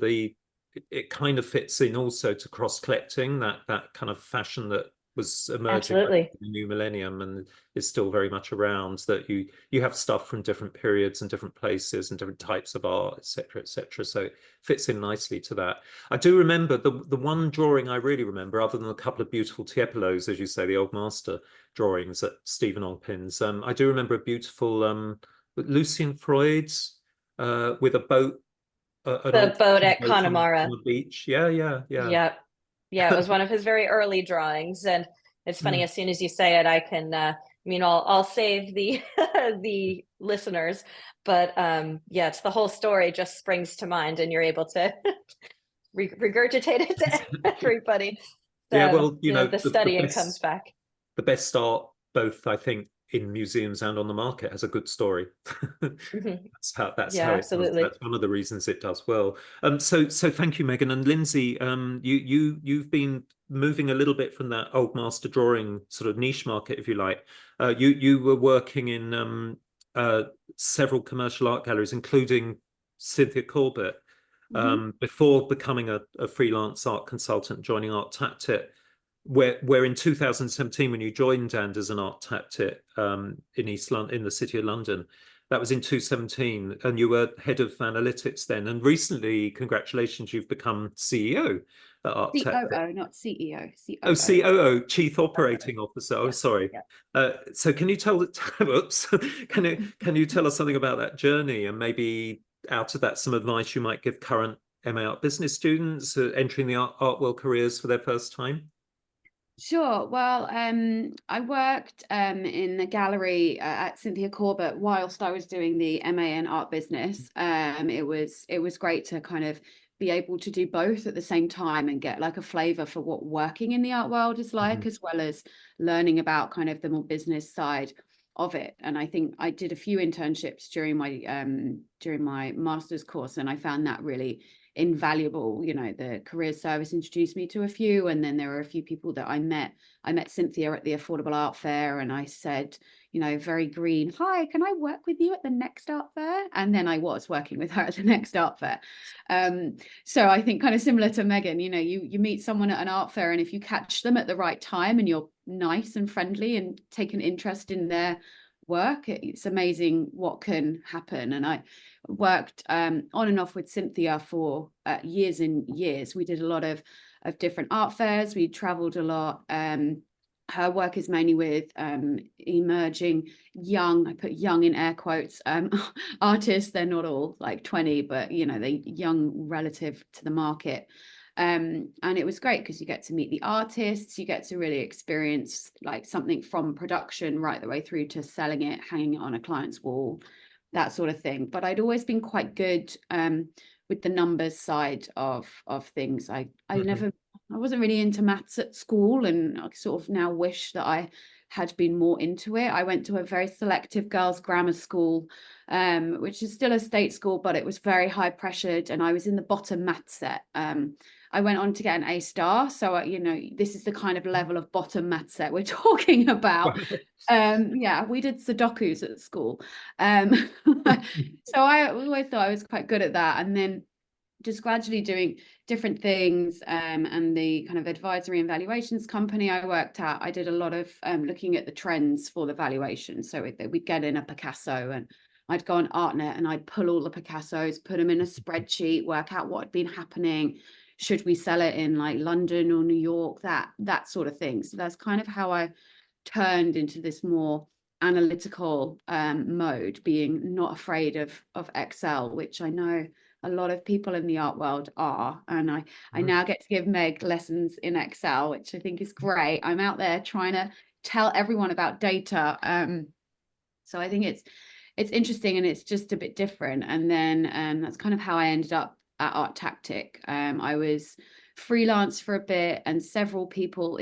it kind of fits in also to cross collecting, that kind of fashion that was emerging in the new millennium and is still very much around, that you have stuff from different periods and different places and different types of art, etc., etc. So it fits in nicely to that. I do remember the one drawing I really remember, other than a couple of beautiful Tiepolos, as you say, the old master drawings at Stephen Ongpin's. I do remember a beautiful Lucien Freud's with a boat. The boat at Connemara on the beach. Yeah. It was one of his very early drawings, and it's funny. As soon as you say it, I can. I'll save the the listeners, but it's the whole story just springs to mind, and you're able to regurgitate it to everybody. So, yeah, well, the studying comes back. The best art, both I think in museums and on the market, has a good story. That's how absolutely. That's one of the reasons it does well. So thank you, Megan. And Lindsay, you've been moving a little bit from that old master drawing sort of niche market, if you like. You were working in several commercial art galleries, including Cynthia Corbett, before becoming a freelance art consultant, joining ArtTactic. Where in 2017, when you joined and as an ArtTactic in East London, in the City of London, that was in 2017, and you were head of analytics then. And recently, congratulations, you've become CEO at ArtTactic. COO, not CEO. COO. Oh, COO, Chief Operating Officer. Oh, sorry. Yeah. So can you tell oops, can you tell us something about that journey, and maybe out of that some advice you might give current MA Art business students entering the art world careers for their first time? Sure. Well, I worked in the gallery at Cynthia Corbett whilst I was doing the MA in art business. It was great to kind of be able to do both at the same time and get like a flavour for what working in the art world is like, as well as learning about kind of the more business side of it. And I think I did a few internships during my master's course, and I found that really invaluable. You know, the career service introduced me to a few, and then there were a few people that I met Cynthia at the Affordable Art Fair, and I said, you know, very green, hi, can I work with you at the next art fair? And then I was working with her at the next art fair. So I think kind of similar to Megan, you know, you meet someone at an art fair, and if you catch them at the right time and you're nice and friendly and take an interest in their work, it's amazing what can happen. And I worked on and off with Cynthia for years and years. We did a lot of different art fairs. We traveled a lot. Her work is mainly with emerging young, I put young in air quotes, artists. They're not all like 20, but you know, they're young relative to the market. And it was great because you get to meet the artists, you get to really experience like something from production right the way through to selling it, hanging it on a client's wall, that sort of thing. But I'd always been quite good with the numbers side of things. I wasn't really into maths at school, and I sort of now wish that I had been more into it. I went to a very selective girls' grammar school, which is still a state school, but it was very high pressured, and I was in the bottom maths set. I went on to get an A star. So, you know, this is the kind of level of bottom maths set we're talking about. Yeah, we did Sudokus at school. So I always thought I was quite good at that. And then just gradually doing different things, and the kind of advisory and valuations company I worked at, I did a lot of looking at the trends for the valuation. So we'd get in a Picasso, and I'd go on ArtNet and I'd pull all the Picassos, put them in a spreadsheet, work out what had been happening. Should we sell it in like London or New York, that sort of thing. So that's kind of how I turned into this more analytical mode, being not afraid of Excel, which I know a lot of people in the art world are. And I now get to give Meg lessons in Excel, which I think is great. I'm out there trying to tell everyone about data. So I think it's interesting, and it's just a bit different. And then that's kind of how I ended up at ArtTactic. I was freelance for a bit, and several people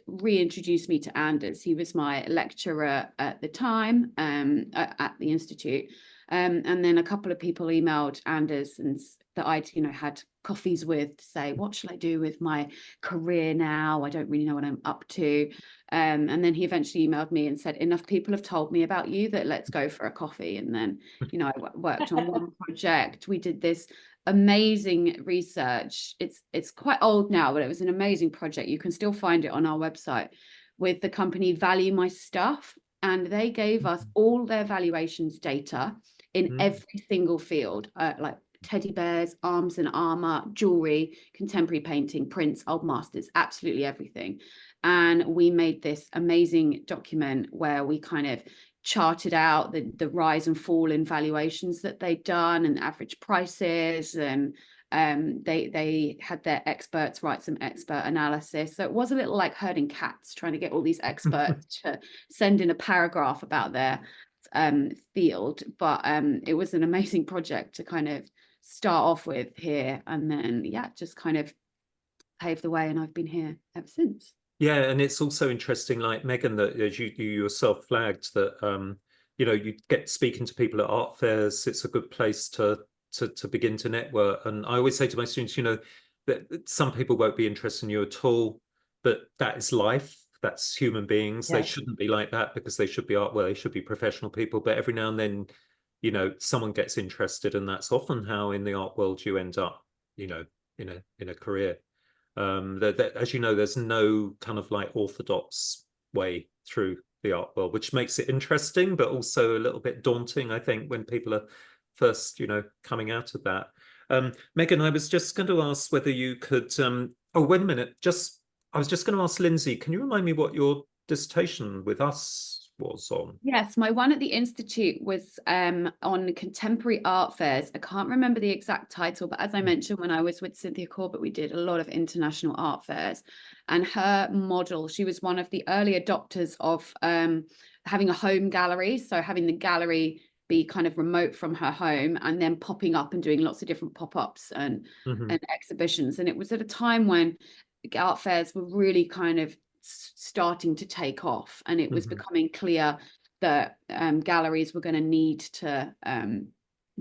reintroduced me to Anders. He was my lecturer at the time at the Institute. And then a couple of people emailed Anders and that I'd, you know, had coffees with to say, what should I do with my career now? I don't really know what I'm up to. And then he eventually emailed me and said, enough people have told me about you that let's go for a coffee. And then, you know, I worked on one project. We did this amazing research. It's quite old now, but it was an amazing project. You can still find it on our website, with the company Value My Stuff. And they gave us all their valuations data in every single field, like teddy bears, arms and armor, jewelry, contemporary painting, prints, old masters, absolutely everything. And we made this amazing document where we kind of charted out the rise and fall in valuations that they'd done and average prices, and they had their experts write some expert analysis. So it was a little like herding cats, trying to get all these experts to send in a paragraph about their field. But it was an amazing project to kind of start off with here, and then just kind of paved the way, and I've been here ever since. Yeah, and it's also interesting, like Megan, that as you yourself flagged, that you know, you get speaking to people at art fairs. It's a good place to begin to network. And I always say to my students, you know, that some people won't be interested in you at all, but that is life. That's human beings. They shouldn't be like that, because they should be they should be professional people. But every now and then, you know, someone gets interested, and that's often how in the art world you end up, you know, in a career. As you know, there's no kind of like orthodox way through the art world, which makes it interesting, but also a little bit daunting, I think, when people are first, you know, coming out of that. Megan, I was just going to ask whether you could, oh, wait a minute, I was just going to ask Lindsay, can you remind me what your dissertation with us was on? Yes, my one at the Institute was on contemporary art fairs. I can't remember the exact title, but as I mentioned, when I was with Cynthia Corbett, we did a lot of international art fairs. And her model, she was one of the early adopters of having a home gallery. So having the gallery be kind of remote from her home, and then popping up and doing lots of different pop-ups and exhibitions. And it was at a time when art fairs were really kind of starting to take off, and it was becoming clear that galleries were going to need to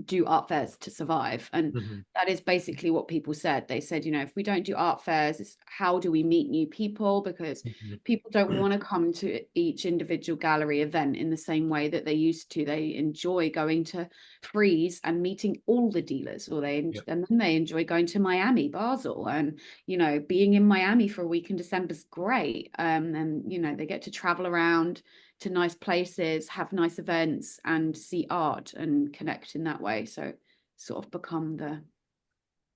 do art fairs to survive. And that is basically what people said. They said, you know, if we don't do art fairs, how do we meet new people? Because people don't want to come to each individual gallery event in the same way that they used to. They enjoy going to Frieze and meeting all the dealers, or and then they enjoy going to Miami, Basel, and, you know, being in Miami for a week in December is great. And, you know, they get to travel around to nice places, have nice events, and see art and connect in that way. So sort of become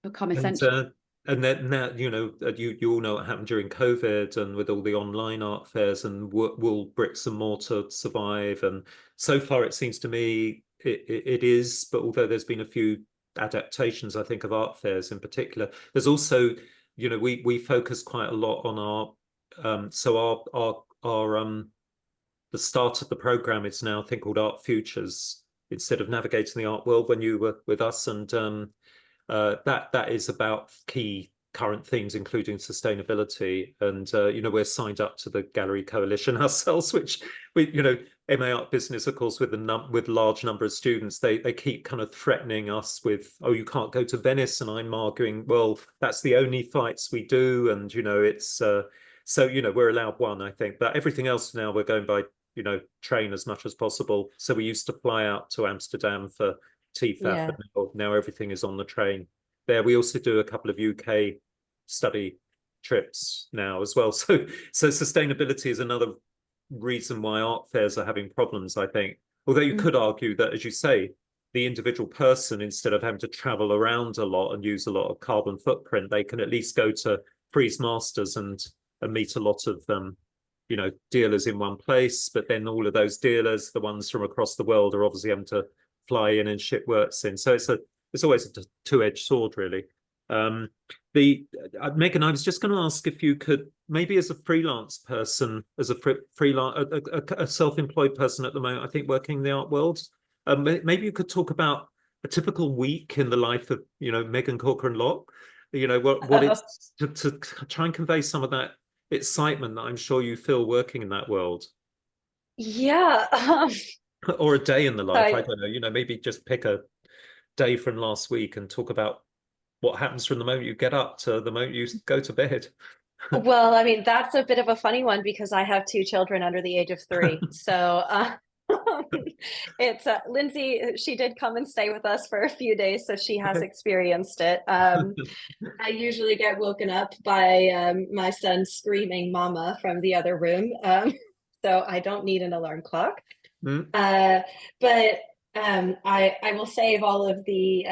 essential. And then now, you know, you all know what happened during COVID and with all the online art fairs, and will bricks and mortar survive? And so far, it seems to me it is. But although there's been a few adaptations, I think, of art fairs in particular, there's also, you know, we focus quite a lot on our the start of the program is now a thing called Art Futures, instead of Navigating the Art World when you were with us. And that is about key current themes, including sustainability. And you know, we're signed up to the Gallery Coalition ourselves, which you know, MA Art Business, of course, with large number of students, they keep kind of threatening us with, oh, you can't go to Venice, and I'm arguing, well, that's the only flights we do, and you know, it's so you know, we're allowed one, I think, but everything else now we're going by, you know, train as much as possible. So we used to fly out to Amsterdam for TFAF, and now everything is on the train there. We also do a couple of UK study trips now as well. So sustainability is another reason why art fairs are having problems, I think. Although you could argue that, as you say, the individual person, instead of having to travel around a lot and use a lot of carbon footprint, they can at least go to Frieze Masters and meet a lot of you know, dealers in one place. But then all of those dealers, the ones from across the world, are obviously having to fly in and ship works in. So it's always a two-edged sword, really. Megan, I was just going to ask if you could, maybe as a freelance person, as a self-employed person at the moment, I think, working in the art world, maybe you could talk about a typical week in the life of, you know, Megan Corcoran Locke. You know, what it's to try and convey some of that excitement that I'm sure you feel working in that world. Yeah. Or a day in the life, I don't know, you know, maybe just pick a day from last week and talk about what happens from the moment you get up to the moment you go to bed. Well, I mean, that's a bit of a funny one because I have two children under the age of 3. So it's Lindsay, she did come and stay with us for a few days, so she has experienced it. I usually get woken up by my son screaming "Mama" from the other room, so I don't need an alarm clock. But I will save all of the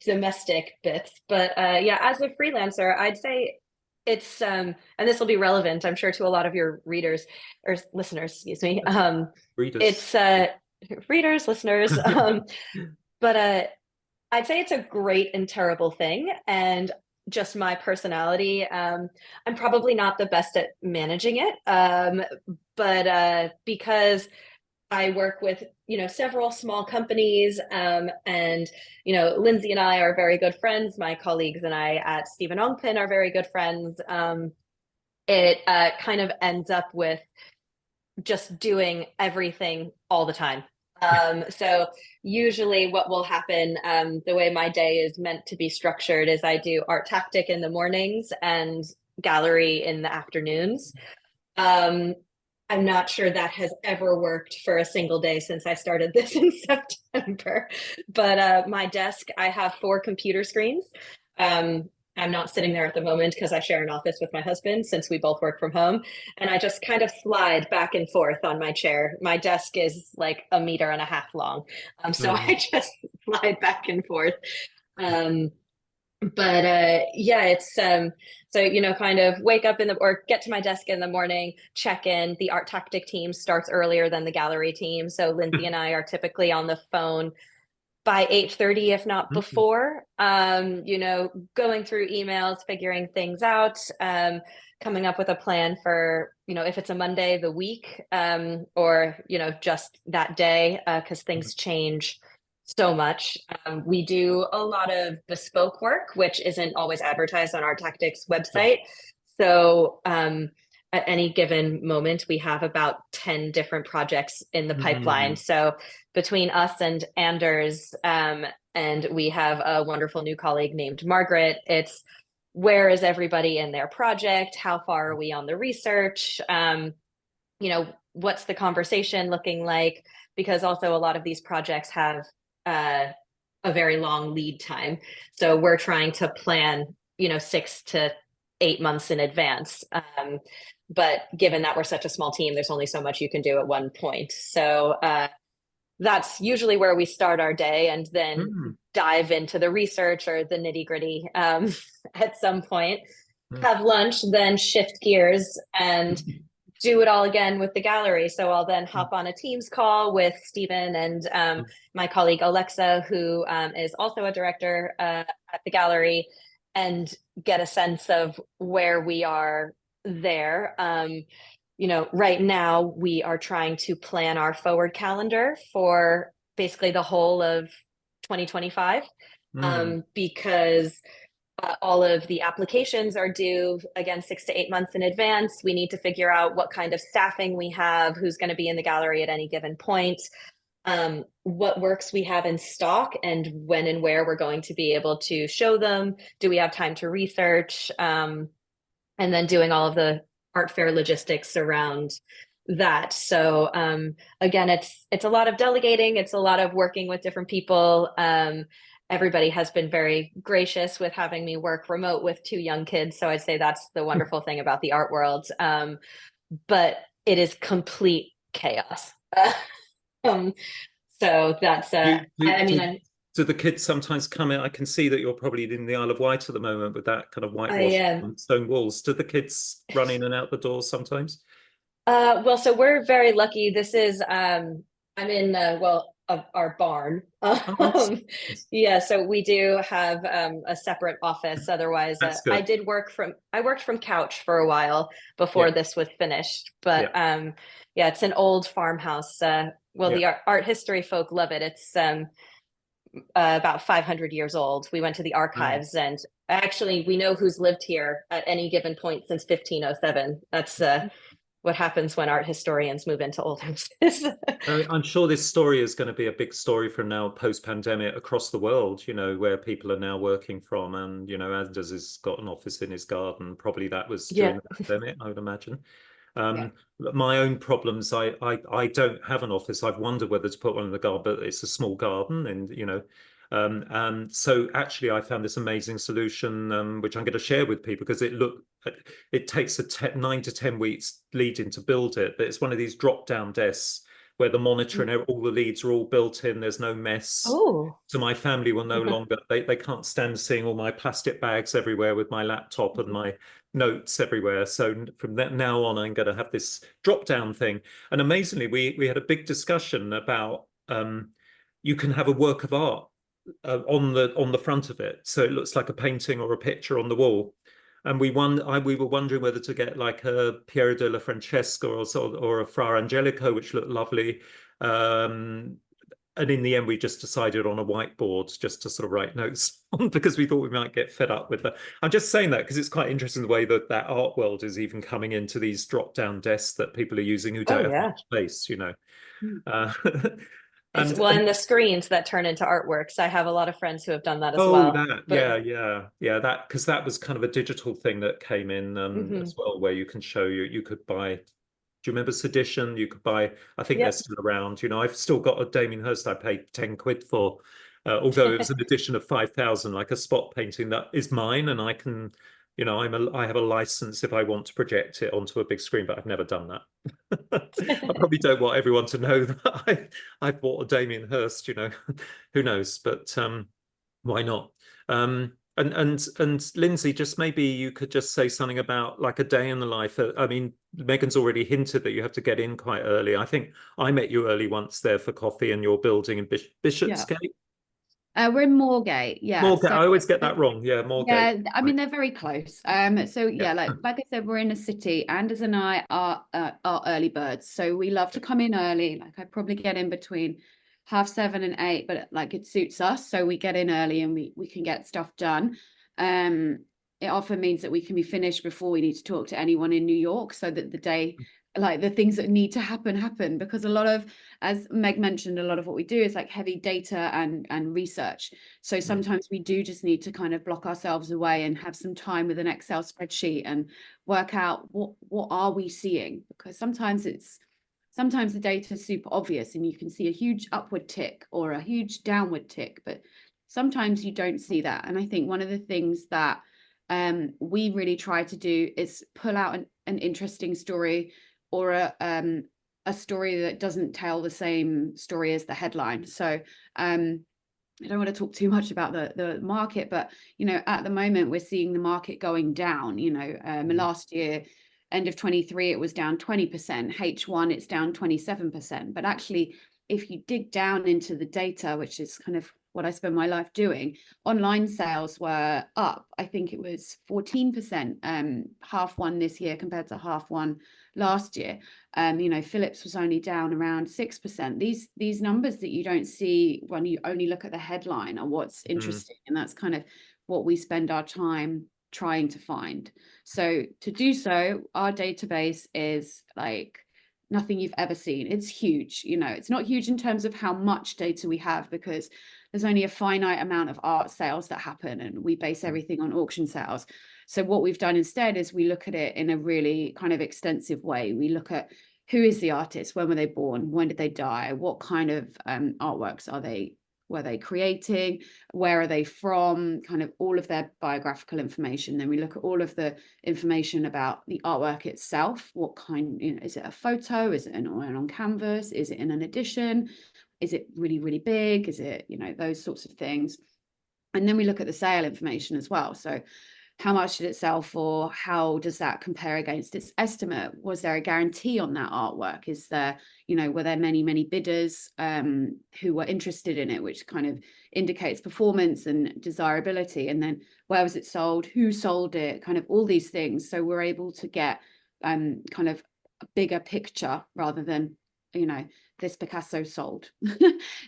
domestic bits. But yeah, as a freelancer, I'd say it's and this will be relevant, I'm sure, to a lot of your readers or listeners, excuse me. Readers. It's readers, listeners. But I'd say it's a great and terrible thing. And just my personality, I'm probably not the best at managing it. But because I work with, you know, several small companies, and, you know, Lindsay and I are very good friends. My colleagues and I at Stephen Ongpin are very good friends. It kind of ends up with just doing everything all the time. So usually what will happen, the way my day is meant to be structured, is I do ArtTactic in the mornings and gallery in the afternoons. I'm not sure that has ever worked for a single day since I started this in September. But my desk, I have 4 computer screens. I'm not sitting there at the moment because I share an office with my husband since we both work from home. And I just kind of slide back and forth on my chair. My desk is like 1.5 meters long. So I just slide back and forth. But yeah, it's so, you know, kind of wake up or get to my desk in the morning, check in. The ArtTactic team starts earlier than the gallery team, so Lindsay and I are typically on the phone by 8:30, if not before. You know, going through emails, figuring things out, coming up with a plan for, you know, if it's a Monday, the week, or, you know, just that day, because things change so much. We do a lot of bespoke work, which isn't always advertised on ArtTactic's website. So at any given moment, we have about 10 different projects in the pipeline. So between us and Anders, and we have a wonderful new colleague named Margaret, it's where is everybody in their project? How far are we on the research? You know, what's the conversation looking like? Because also a lot of these projects have a very long lead time. So we're trying to plan, you know, 6 to 8 months in advance. But given that we're such a small team, there's only so much you can do at one point. So that's usually where we start our day, and then dive into the research or the nitty gritty at some point, have lunch, then shift gears and do it all again with the gallery. So I'll then hop on a Teams call with Stephen and my colleague Alexa, who is also a director at the gallery, and get a sense of where we are there. You know, right now we are trying to plan our forward calendar for basically the whole of 2025, because all of the applications are due again 6 to 8 months in advance. We need to figure out what kind of staffing we have, who's going to be in the gallery at any given point, what works we have in stock, and when and where we're going to be able to show them. Do we have time to research? And then doing all of the art fair logistics around that. So again, it's a lot of delegating. It's a lot of working with different people. Everybody has been very gracious with having me work remote with 2 young kids. So I'd say that's the wonderful thing about the art world. But it is complete chaos. So that's, do the kids sometimes come in? I can see that you're probably in the Isle of Wight at the moment with that kind of whitewash stone walls. Do the kids run in and out the doors sometimes? Well, so we're very lucky. This is, I'm in, our barn. Yeah, so we do have a separate office. Otherwise, I worked from couch for a while before this was finished. But yeah, it's an old farmhouse. The art history folk love it. It's about 500 years old. We went to the archives, and actually we know who's lived here at any given point since 1507. That's what happens when art historians move into old houses. I'm sure this story is going to be a big story for now post-pandemic across the world, you know, where people are now working from. And, you know, Anders has got an office in his garden. Probably that was during the pandemic, I would imagine. My own problems, I don't have an office. I've wondered whether to put one in the garden, but it's a small garden, and you know, so actually I found this amazing solution, which I'm going to share with people, because it takes 9 to 10 weeks leading to build it, but it's one of these drop down desks where the monitor and all the leads are all built in. There's no mess. So my family will no longer, they can't stand seeing all my plastic bags everywhere with my laptop and my notes everywhere. So from that now on, I'm going to have this drop down thing. And amazingly, we had a big discussion about you can have a work of art on the front of it, so it looks like a painting or a picture on the wall. And we were wondering whether to get like a Piero della Francesca or a Fra Angelico, which looked lovely. And in the end, we just decided on a whiteboard just to sort of write notes on, because we thought we might get fed up with that. I'm just saying that because it's quite interesting the way that art world is even coming into these drop-down desks that people are using who don't have much space, you know. And the screens that turn into artworks. I have a lot of friends who have done that as well. That, because that was kind of a digital thing that came in as well, where you can show you could buy. Do you remember Sedition? You could buy, I think they're still around. You know, I've still got a Damien Hirst I paid 10 quid for, although it was an edition of 5,000, like a spot painting that is mine, and I can, you know, I have a license if I want to project it onto a big screen, but I've never done that. I probably don't want everyone to know that I bought a Damien Hirst, you know, who knows, but why not? And Lindsay, just maybe you could just say something about like a day in the life. I mean, Megan's already hinted that you have to get in quite early. I think I met you early once there for coffee in your building in Bishopsgate. We're in Moorgate, Moorgate. So I always get that wrong. Yeah, Moorgate. Yeah, I mean they're very close. So like I said, we're in a city. Anders and I are early birds, so we love to come in early. Like I probably get in between 7:30 and 8, but like it suits us, so we get in early and we can get stuff done. it often means that we can be finished before we need to talk to anyone in New York, so that the day, like the things that need to happen, because a lot of, as Meg mentioned, a lot of what we do is like heavy data and research. So sometimes we do just need to kind of block ourselves away and have some time with an Excel spreadsheet and work out what are we seeing, because sometimes the data is super obvious and you can see a huge upward tick or a huge downward tick, but sometimes you don't see that. And I think one of the things that we really try to do is pull out an interesting story, or a story that doesn't tell the same story as the headline. So I don't want to talk too much about the market, but at the moment we're seeing the market going down. Last year, end of 23, it was down 20%. H1, it's down 27%. But actually, if you dig down into the data, which is kind of what I spend my life doing, online sales were up. I think it was 14%, half one this year compared to half one last year. Philips was only down around 6%. These numbers that you don't see when you only look at the headline are what's interesting, and that's kind of what we spend our time trying to find. So to do so, our database is like nothing you've ever seen. It's huge. It's not huge in terms of how much data we have, because there's only a finite amount of art sales that happen, and we base everything on auction sales. So what we've done instead is we look at it in a really kind of extensive way. We look at who is the artist, when were they born, when did they die, what kind of artworks were they creating, where are they from, kind of all of their biographical information. Then we look at all of the information about the artwork itself. What kind, is it a photo, is it an oil on canvas, is it in an edition, is it really, really big, is it, those sorts of things. And then we look at the sale information as well. So how much did it sell for? How does that compare against its estimate? Was there a guarantee on that artwork? Is there, were there many, many bidders who were interested in it, which kind of indicates performance and desirability? And then where was it sold? Who sold it? Kind of all these things. So we're able to get kind of a bigger picture rather than, this Picasso sold.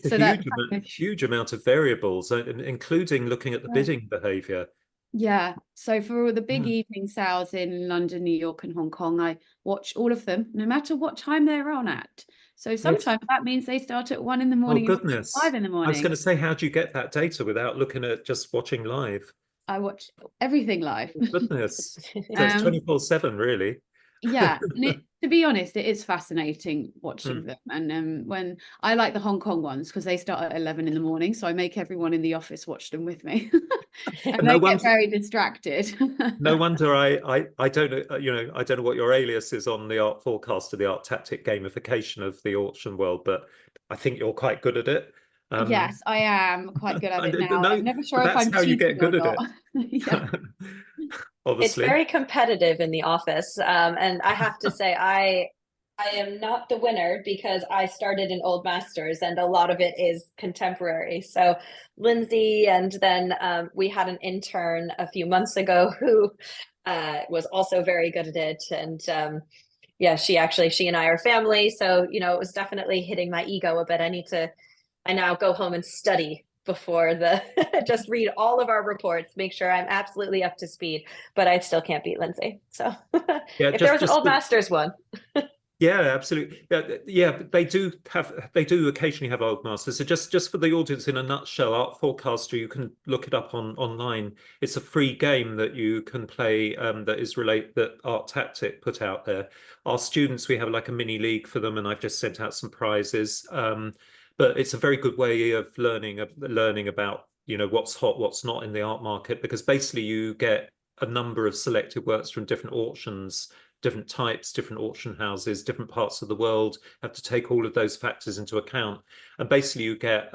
So huge amount of variables, including looking at the bidding behavior. Yeah, so for the big evening sales in London, New York, and Hong Kong, I watch all of them, no matter what time they're on at. So sometimes that means they start at 1 in the morning. Oh, goodness. 5 in the morning. I was going to say, how do you get that data without looking at just watching live? I watch everything live. Oh, goodness. So it's 24/7, really. Yeah, and to be honest, it is fascinating watching them. And when I like the Hong Kong ones because they start at 11 in the morning, so I make everyone in the office watch them with me. And they get very distracted. No wonder I don't know, I don't know what your alias is on the art forecast or the ArtTactic gamification of the auction world, but I think you're quite good at it. Yes, I am quite good at it now. No, I'm never sure if I'm how you get good at it. Yeah. Obviously. It's very competitive in the office. And I have to say, I am not the winner because I started in Old Masters and a lot of it is contemporary. So Lindsay, and then we had an intern a few months ago who was also very good at it. And yeah, she and I are family. So, it was definitely hitting my ego a bit. I now go home and study before just read all of our reports, make sure I'm absolutely up to speed, but I still can't beat Lindsay. So yeah, if there was an Old Masters one. Yeah, absolutely. Yeah, they do occasionally have Old Masters. So just for the audience, in a nutshell, Art Forecaster, you can look it up online. It's a free game that you can play that ArtTactic put out there. Our students, we have like a mini league for them, and I've just sent out some prizes. But it's a very good way of learning about, what's hot, what's not in the art market, because basically you get a number of selected works from different auctions, different types, different auction houses, different parts of the world. Have to take all of those factors into account, and basically you get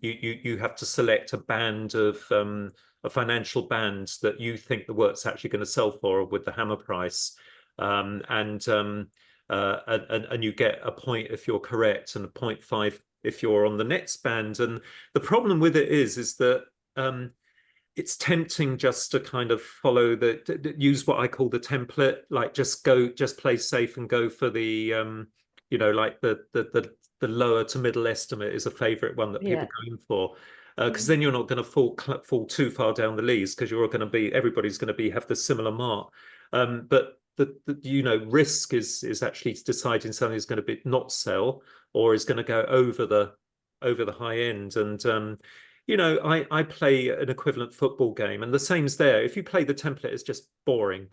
you have to select a band of a financial band that you think the work's actually going to sell for with the hammer price, and you get a point if you're correct and a 0.5 if you're on the next band. And the problem with it is that it's tempting just to kind of follow use what I call the template, like just play safe and go for the like the lower to middle estimate is a favorite one that people go in for. because then you're not going to fall too far down the lees, because you're going to be, everybody's going to be have the similar mark. But the risk is actually deciding something is going to be not sell, or is going to go over the high end. And I play an equivalent football game, and the same's there. If you play the template, it's just boring.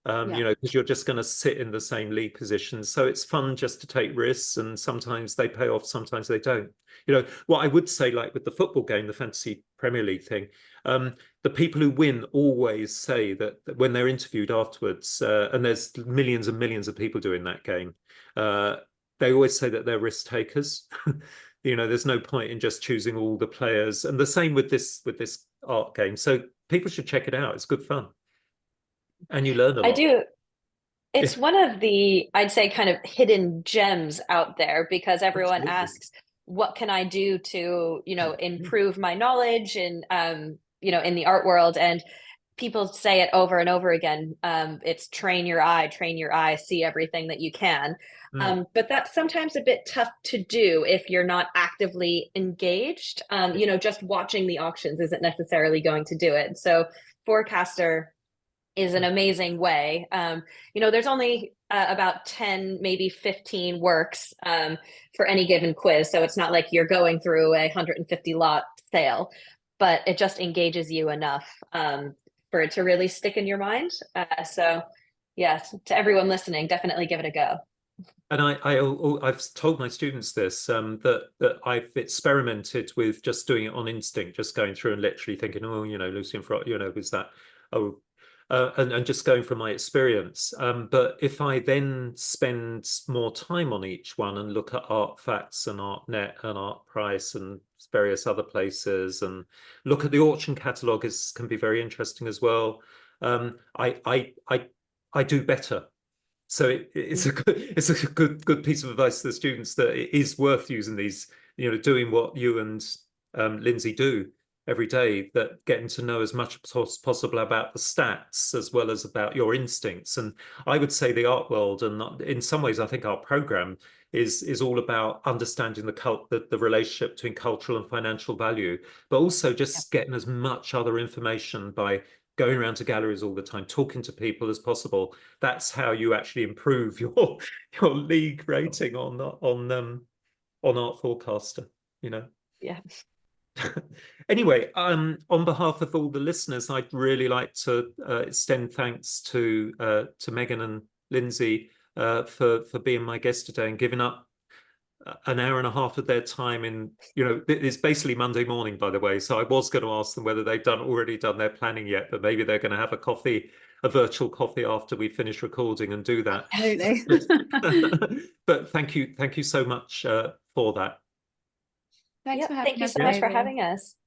Because you're just going to sit in the same league position. So it's fun just to take risks, and sometimes they pay off, sometimes they don't. What I would say, like with the football game, the Fantasy Premier League thing, the people who win always say that when they're interviewed afterwards, and there's millions and millions of people doing that game, they always say that they're risk takers. There's no point in just choosing all the players. And the same with this art game. So people should check it out. It's good fun. And you learn a lot. I do. It's one of the, I'd say, kind of hidden gems out there, because everyone Absolutely. asks, what can I do to, improve my knowledge and, in the art world? And people say it over and over again. It's train your eye, see everything that you can. But that's sometimes a bit tough to do if you're not actively engaged. Just watching the auctions isn't necessarily going to do it. So Forecaster is an amazing way. There's only about 10, maybe 15 works for any given quiz. So it's not like you're going through a 150 lot sale, but it just engages you enough for it to really stick in your mind. So yes, to everyone listening, definitely give it a go. And I've told my students this, that I've experimented with just doing it on instinct, just going through and literally thinking, oh, Lucian Freud, was that, oh, and just going from my experience. But if I then spend more time on each one and look at Art Facts and ArtNet and Art Price and various other places, and look at the auction catalogue, can be very interesting as well. I do better. So it's a good piece of advice to the students, that it is worth using these, doing what you and Lindsay do every day, that getting to know as much as possible about the stats as well as about your instincts. And I would say the art world, and in some ways I think our program is all about understanding the relationship between cultural and financial value, but also just getting as much other information by going around to galleries all the time, talking to people as possible. That's how you actually improve your league rating on Art Forecaster, Yeah. Anyway, on behalf of all the listeners, I'd really like to extend thanks to Megan and Lindsay for being my guest today and giving up an hour and a half of their time in, it's basically Monday morning, by the way. So I was going to ask them whether they've already done their planning yet, but maybe they're going to have a virtual coffee after we finish recording and do that. Absolutely. But thank you so much for that. Thanks for having us. Thank you so much for having us.